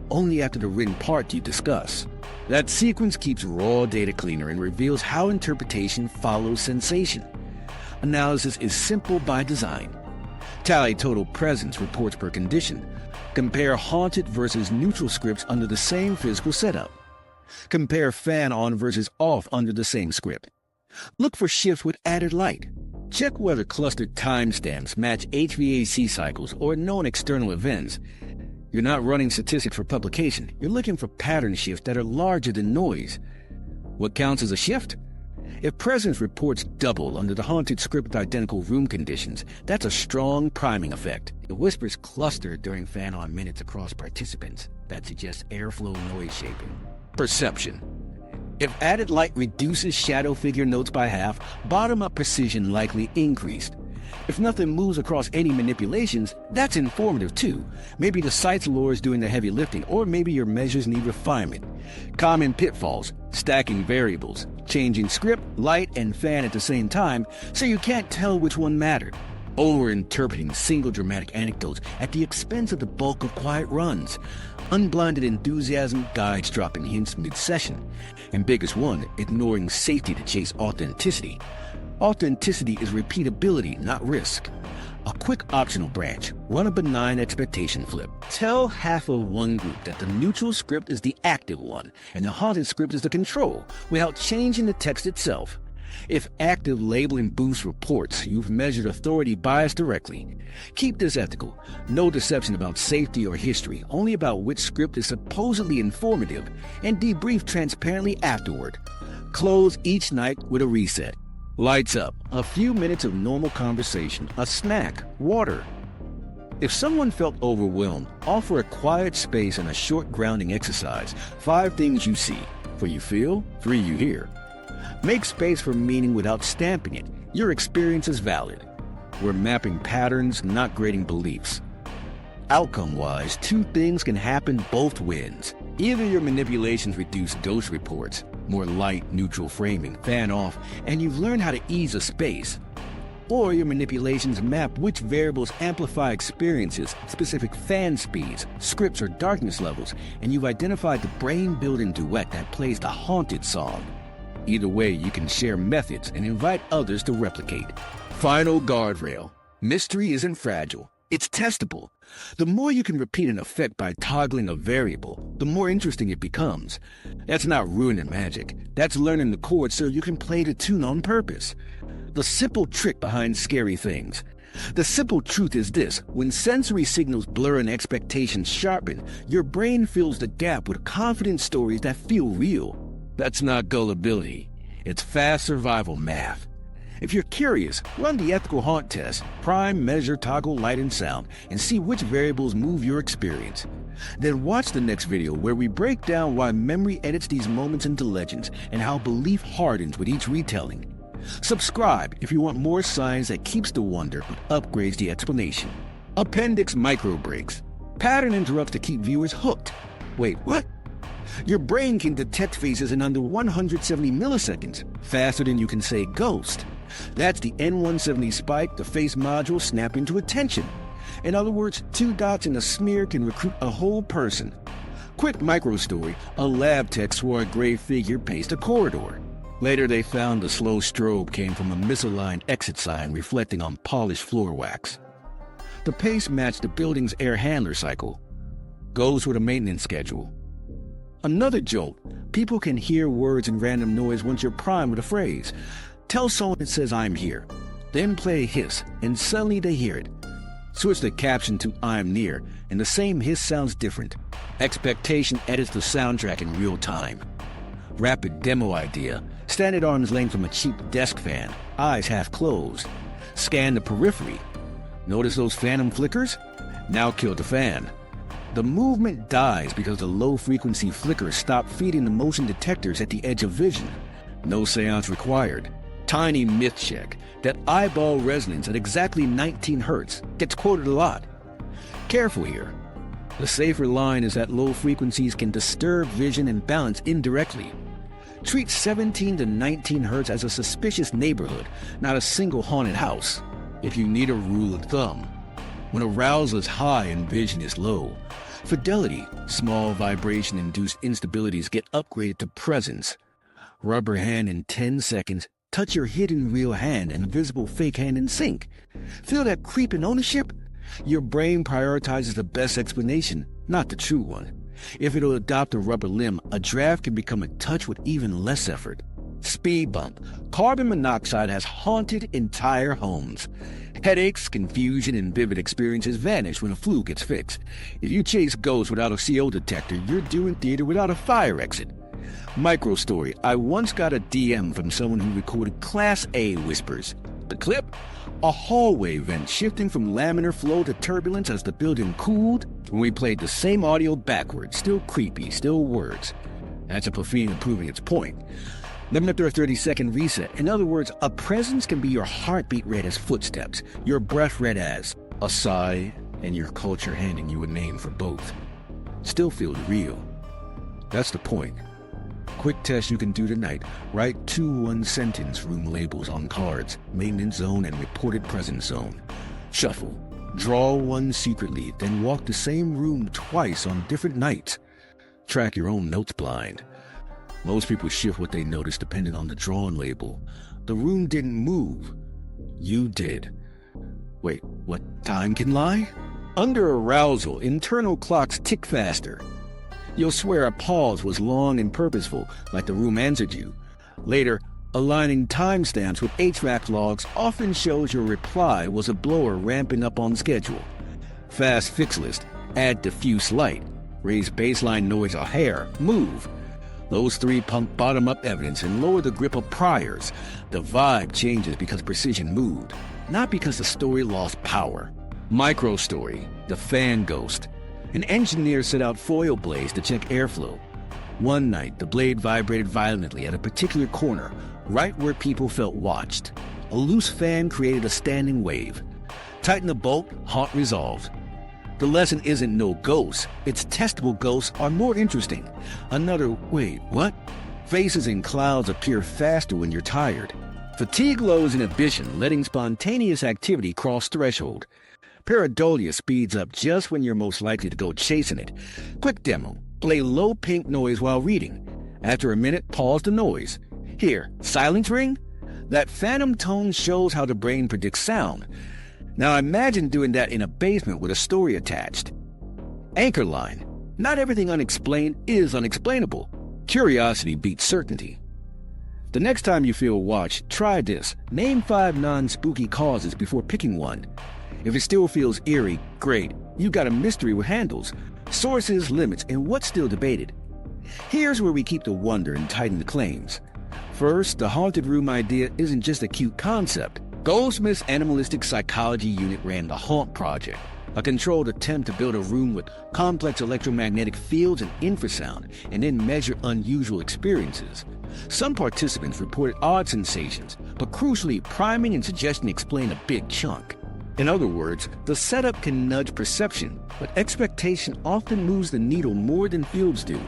Only after the written part do you discuss. That sequence keeps raw data cleaner and reveals how interpretation follows sensation. Analysis is simple by design. Tally total presence reports per condition. Compare haunted versus neutral scripts under the same physical setup. Compare fan on versus off under the same script. Look for shifts with added light. Check whether clustered timestamps match HVAC cycles or known external events. You're not running statistics for publication. You're looking for pattern shifts that are larger than noise. What counts as a shift? If presence reports double under the haunted script with identical room conditions, that's a strong priming effect. If whispers cluster during fan-on minutes across participants, that suggests airflow noise shaping. Perception. If added light reduces shadow figure notes by half, bottom-up precision likely increased. If nothing moves across any manipulations, that's informative too. Maybe the site's lore is doing the heavy lifting, or maybe your measures need refinement. Common pitfalls: stacking variables, changing script, light, and fan at the same time, so you can't tell which one mattered. Over-interpreting single dramatic anecdotes at the expense of the bulk of quiet runs. Unblinded enthusiasm, guides dropping hints mid-session. And biggest one, ignoring safety to chase authenticity. Authenticity is repeatability, not risk. A quick optional branch: run a benign expectation flip. Tell half of one group that the neutral script is the active one and the haunted script is the control, without changing the text itself. If active labeling boosts reports, you've measured authority bias directly. Keep this ethical. No deception about safety or history, only about which script is supposedly informative, and debrief transparently afterward. Close each night with a reset. Lights up, a few minutes of normal conversation, a snack, water. If someone felt overwhelmed, offer a quiet space and a short grounding exercise. 5 things you see, 4 you feel, 3 you hear. Make space for meaning without stamping it. Your experience is valid. We're mapping patterns, not grading beliefs. Outcome-wise, 2 things can happen both wins. Either your manipulations reduce dose reports, more light, neutral framing, fan off, and you've learned how to ease a space. Or your manipulations map which variables amplify experiences, specific fan speeds, scripts, or darkness levels, and you've identified the brain-building duet that plays the haunted song. Either way, you can share methods and invite others to replicate. Final guardrail. Mystery isn't fragile. It's testable. The more you can repeat an effect by toggling a variable, the more interesting it becomes. That's not ruining magic. That's learning the chords so you can play the tune on purpose. The simple trick behind scary things. The simple truth is this: when sensory signals blur and expectations sharpen, your brain fills the gap with confident stories that feel real. That's not gullibility. It's fast survival math. If you're curious, run the ethical haunt test, prime, measure, toggle light and sound, and see which variables move your experience. Then watch the next video where we break down why memory edits these moments into legends and how belief hardens with each retelling. Subscribe if you want more science that keeps the wonder but upgrades the explanation. Appendix micro breaks. Pattern interrupts to keep viewers hooked. Wait, what? Your brain can detect faces in under 170 milliseconds, faster than you can say ghost. That's the N170 spike the face module snap into attention. In other words, 2 dots in a smear can recruit a whole person. Quick micro story: a lab tech swore a gray figure paced a corridor. Later they found the slow strobe came from a misaligned exit sign reflecting on polished floor wax. The pace matched the building's air handler cycle. Goes with a maintenance schedule. Another jolt: people can hear words and random noise once you're primed with a phrase. Tell someone it says "I'm here." Then play a hiss, and suddenly they hear it. Switch the caption to "I'm near," and the same hiss sounds different. Expectation edits the soundtrack in real time. Rapid demo idea: stand at arm's length from a cheap desk fan, eyes half closed. Scan the periphery. Notice those phantom flickers? Now kill the fan. The movement dies because the low-frequency flickers stop feeding the motion detectors at the edge of vision. No seance required. Tiny myth check: that eyeball resonance at exactly 19 Hz gets quoted a lot. Careful here. The safer line is that low frequencies can disturb vision and balance indirectly. Treat 17 to 19 Hz as a suspicious neighborhood, not a single haunted house. If you need a rule of thumb, when arousal is high and vision is low, fidelity, small vibration-induced instabilities get upgraded to presence. Rubber hand in 10 seconds, touch your hidden real hand and visible fake hand in sync. Feel that creep in ownership? Your brain prioritizes the best explanation, not the true one. If it'll adopt a rubber limb, a draft can become a touch with even less effort. Speed bump. Carbon monoxide has haunted entire homes. Headaches, confusion, and vivid experiences vanish when a flue gets fixed. If you chase ghosts without a CO detector, you're doing theater without a fire exit. Micro story. I once got a DM from someone who recorded Class A whispers. The clip? A hallway vent shifting from laminar flow to turbulence as the building cooled. When we played the same audio backwards, still creepy, still words. That's a Pafina proving its point. Then after a 30-second reset. In other words, a presence can be your heartbeat read as footsteps, your breath read as a sigh, and your culture handing you a name for both. Still feels real. That's the point. Quick test you can do tonight. Write 2 one-sentence room labels on cards, maintenance zone and reported presence zone. Shuffle. Draw one secretly, then walk the same room twice on different nights. Track your own notes blind. Most people shift what they notice depending on the drawn label. The room didn't move. You did. Wait, what time can lie? Under arousal, internal clocks tick faster. You'll swear a pause was long and purposeful, like the room answered you. Later, aligning timestamps with HVAC logs often shows your reply was a blower ramping up on schedule. Fast fix list, add diffuse light, raise baseline noise a hair, move. Those 3 pump bottom-up evidence and lower the grip of priors. The vibe changes because precision moved, not because the story lost power. Micro story, the fan ghost. An engineer set out foil blades to check airflow. One night, the blade vibrated violently at a particular corner, right where people felt watched. A loose fan created a standing wave. Tighten the bolt, haunt resolved. The lesson isn't no ghosts, it's testable ghosts are more interesting. Another, wait, what? Faces in clouds appear faster when you're tired. Fatigue lowers inhibition, letting spontaneous activity cross threshold. Pareidolia speeds up just when you're most likely to go chasing it. Quick demo. Play low pink noise while reading. After a minute, pause the noise. Here, silence ring? That phantom tone shows how the brain predicts sound. Now imagine doing that in a basement with a story attached. Anchor line. Not everything unexplained is unexplainable. Curiosity beats certainty. The next time you feel watched, try this. Name 5 non-spooky causes before picking one. If it still feels eerie, great. You got a mystery with handles, sources, limits, and what's still debated. Here's where we keep the wonder and tighten the claims. First, the haunted room idea isn't just a cute concept. Goldsmith's Animalistic Psychology Unit ran the Haunt Project, a controlled attempt to build a room with complex electromagnetic fields and infrasound, and then measure unusual experiences. Some participants reported odd sensations, but crucially, priming and suggestion explain a big chunk. In other words, the setup can nudge perception, but expectation often moves the needle more than fields do.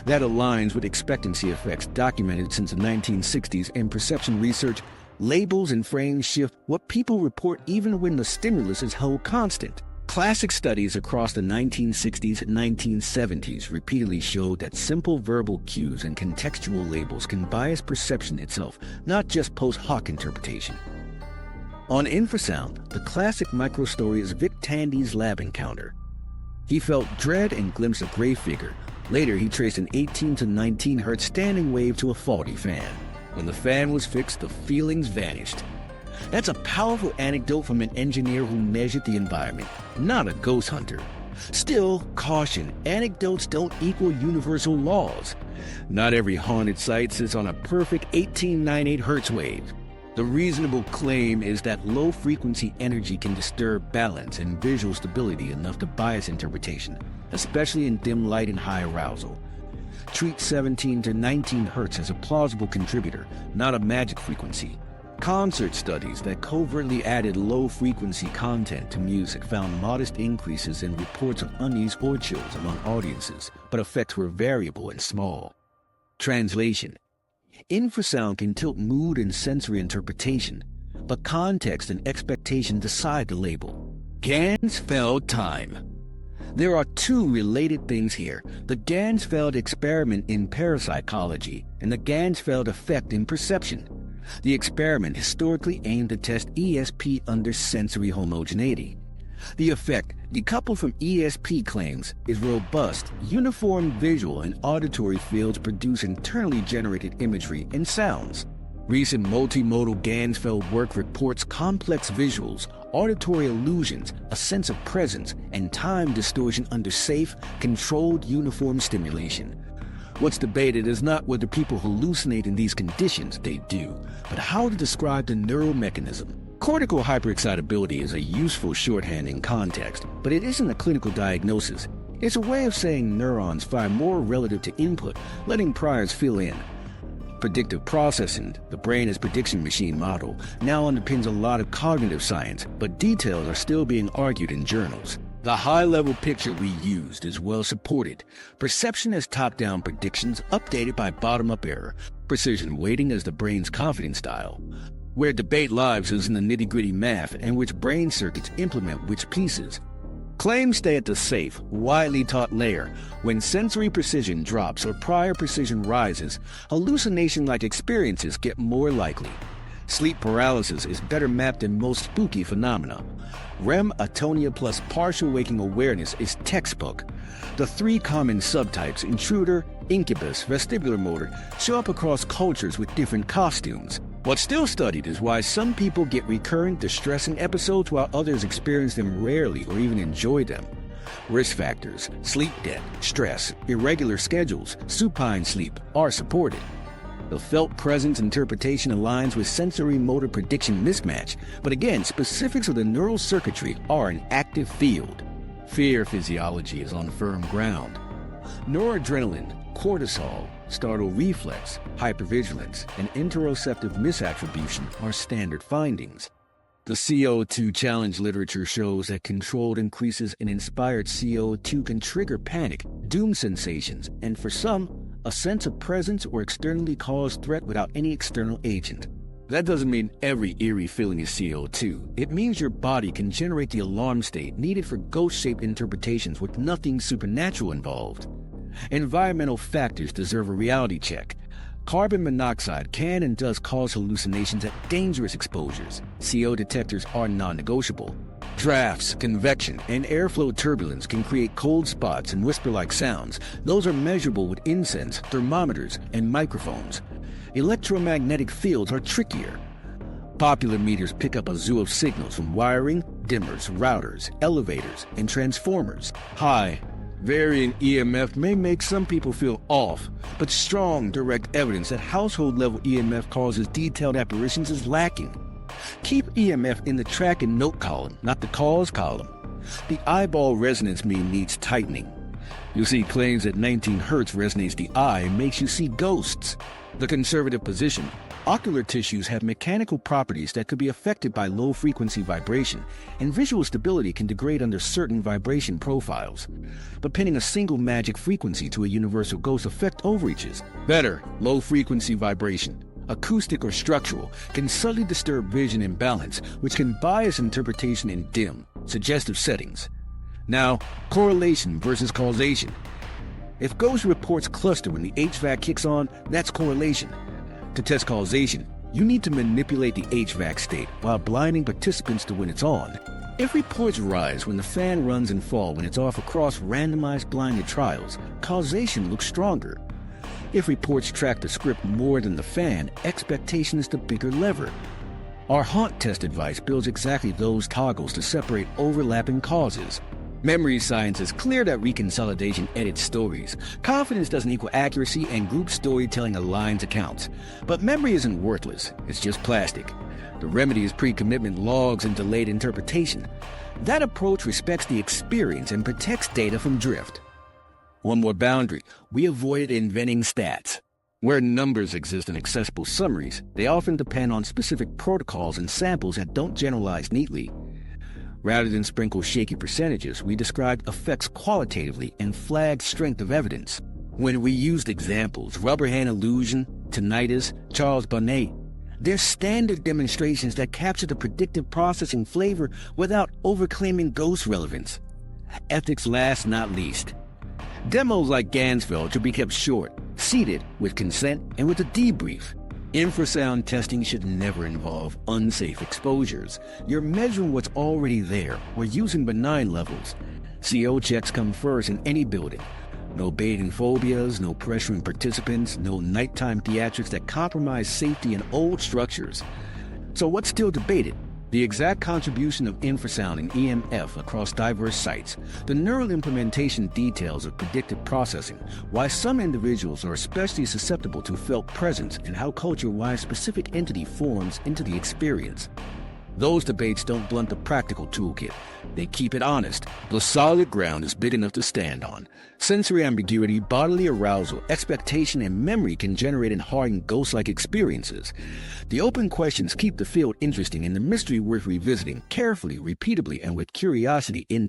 That aligns with expectancy effects documented since the 1960s in perception research. Labels and frames shift what people report even when the stimulus is held constant. Classic studies across the 1960s and 1970s repeatedly showed that simple verbal cues and contextual labels can bias perception itself, not just post hoc interpretation. On Infrasound, the classic microstory is Vic Tandy's lab encounter. He felt dread and glimpsed a gray figure. Later, he traced an 18 to 19 hertz standing wave to a faulty fan. When the fan was fixed, the feelings vanished. That's a powerful anecdote from an engineer who measured the environment, not a ghost hunter. Still, caution, anecdotes don't equal universal laws. Not every haunted site sits on a perfect 1898 hertz wave. The reasonable claim is that low-frequency energy can disturb balance and visual stability enough to bias interpretation, especially in dim light and high arousal. Treat 17 to 19 hertz as a plausible contributor, not a magic frequency. Concert studies that covertly added low-frequency content to music found modest increases in reports of unease or chills among audiences, but effects were variable and small. Translation. Infrasound can tilt mood and sensory interpretation, but context and expectation decide the label. Ganzfeld time. There are 2 related things here, the Ganzfeld experiment in parapsychology and the Ganzfeld effect in perception. The experiment historically aimed to test ESP under sensory homogeneity. The effect, decoupled from ESP claims, is robust, uniform visual and auditory fields produce internally generated imagery and sounds. Recent multimodal Gansfeld work reports complex visuals, auditory illusions, a sense of presence, and time distortion under safe, controlled, uniform stimulation. What's debated is not whether people hallucinate in these conditions, they do, but how to describe the neural mechanism. Cortical hyperexcitability is a useful shorthand in context, but it isn't a clinical diagnosis. It's a way of saying neurons fire more relative to input, letting priors fill in. Predictive processing, the brain as prediction machine model, now underpins a lot of cognitive science, but details are still being argued in journals. The high-level picture we used is well supported. Perception as top-down predictions updated by bottom-up error. Precision weighting as the brain's confidence style. Where debate lives is in the nitty-gritty math and which brain circuits implement which pieces. Claims stay at the safe, widely taught layer. When sensory precision drops or prior precision rises, hallucination-like experiences get more likely. Sleep paralysis is better mapped than most spooky phenomena. REM atonia plus partial waking awareness is textbook. The three common subtypes, intruder, incubus, vestibular motor, show up across cultures with different costumes. What's still studied is why some people get recurrent, distressing episodes while others experience them rarely or even enjoy them. Risk factors, sleep debt, stress, irregular schedules, supine sleep are supported. The felt presence interpretation aligns with sensory motor prediction mismatch, but again, specifics of the neural circuitry are an active field. Fear physiology is on firm ground. Noradrenaline, cortisol, startle reflex, hypervigilance, and interoceptive misattribution are standard findings. The CO2 challenge literature shows that controlled increases in inspired CO2 can trigger panic, doom sensations, and for some, a sense of presence or externally caused threat without any external agent. That doesn't mean every eerie feeling is CO2. It means your body can generate the alarm state needed for ghost-shaped interpretations with nothing supernatural involved. Environmental factors deserve a reality check. Carbon monoxide can and does cause hallucinations at dangerous exposures. CO detectors are non-negotiable. Drafts, convection, and airflow turbulence can create cold spots and whisper-like sounds. Those are measurable with incense, thermometers, and microphones. Electromagnetic fields are trickier. Popular meters pick up a zoo of signals from wiring, dimmers, routers, elevators, and transformers. High, varying EMF may make some people feel off, but strong direct evidence that household-level EMF causes detailed apparitions is lacking. Keep EMF in the track and note column, not the cause column. The eyeball resonance mean needs tightening. You'll see claims that 19 Hz resonates the eye and makes you see ghosts. The conservative position. Ocular tissues have mechanical properties that could be affected by low-frequency vibration, and visual stability can degrade under certain vibration profiles. But pinning a single magic frequency to a universal ghost effect overreaches. Better, low-frequency vibration, acoustic or structural, can subtly disturb vision and balance, which can bias interpretation in dim, suggestive settings. Now, correlation versus causation. If ghost reports cluster when the HVAC kicks on, that's correlation. To test causation, you need to manipulate the HVAC state while blinding participants to when it's on. If reports rise when the fan runs and fall when it's off across randomized blinded trials, causation looks stronger. If reports track the script more than the fan, expectation is the bigger lever. Our haunt test advice builds exactly those toggles to separate overlapping causes. Memory science is clear that reconsolidation edits stories. Confidence doesn't equal accuracy, and group storytelling aligns accounts. But memory isn't worthless, it's just plastic. The remedy is pre-commitment logs and delayed interpretation. That approach respects the experience and protects data from drift. One more boundary, we avoided inventing stats. Where numbers exist in accessible summaries, they often depend on specific protocols and samples that don't generalize neatly. Rather than sprinkle shaky percentages, we described effects qualitatively and flagged strength of evidence. When we used examples, rubber hand illusion, tinnitus, Charles Bonnet, they're standard demonstrations that capture the predictive processing flavor without overclaiming ghost relevance. Ethics last not least. Demos like Ganzfeld should be kept short, seated with consent and with a debrief. Infrasound testing should never involve unsafe exposures. You're measuring what's already there. We're using benign levels. CO checks come first in any building. No baiting phobias, no pressuring participants, no nighttime theatrics that compromise safety in old structures. So what's still debated? The exact contribution of infrasound and EMF across diverse sites, the neural implementation details of predictive processing, why some individuals are especially susceptible to felt presence, and how culture-wide specific entity forms into the experience. Those debates don't blunt the practical toolkit. They keep it honest. The solid ground is big enough to stand on. Sensory ambiguity, bodily arousal, expectation, and memory can generate and harden ghost-like experiences. The open questions keep the field interesting and the mystery worth revisiting carefully, repeatably, and with curiosity in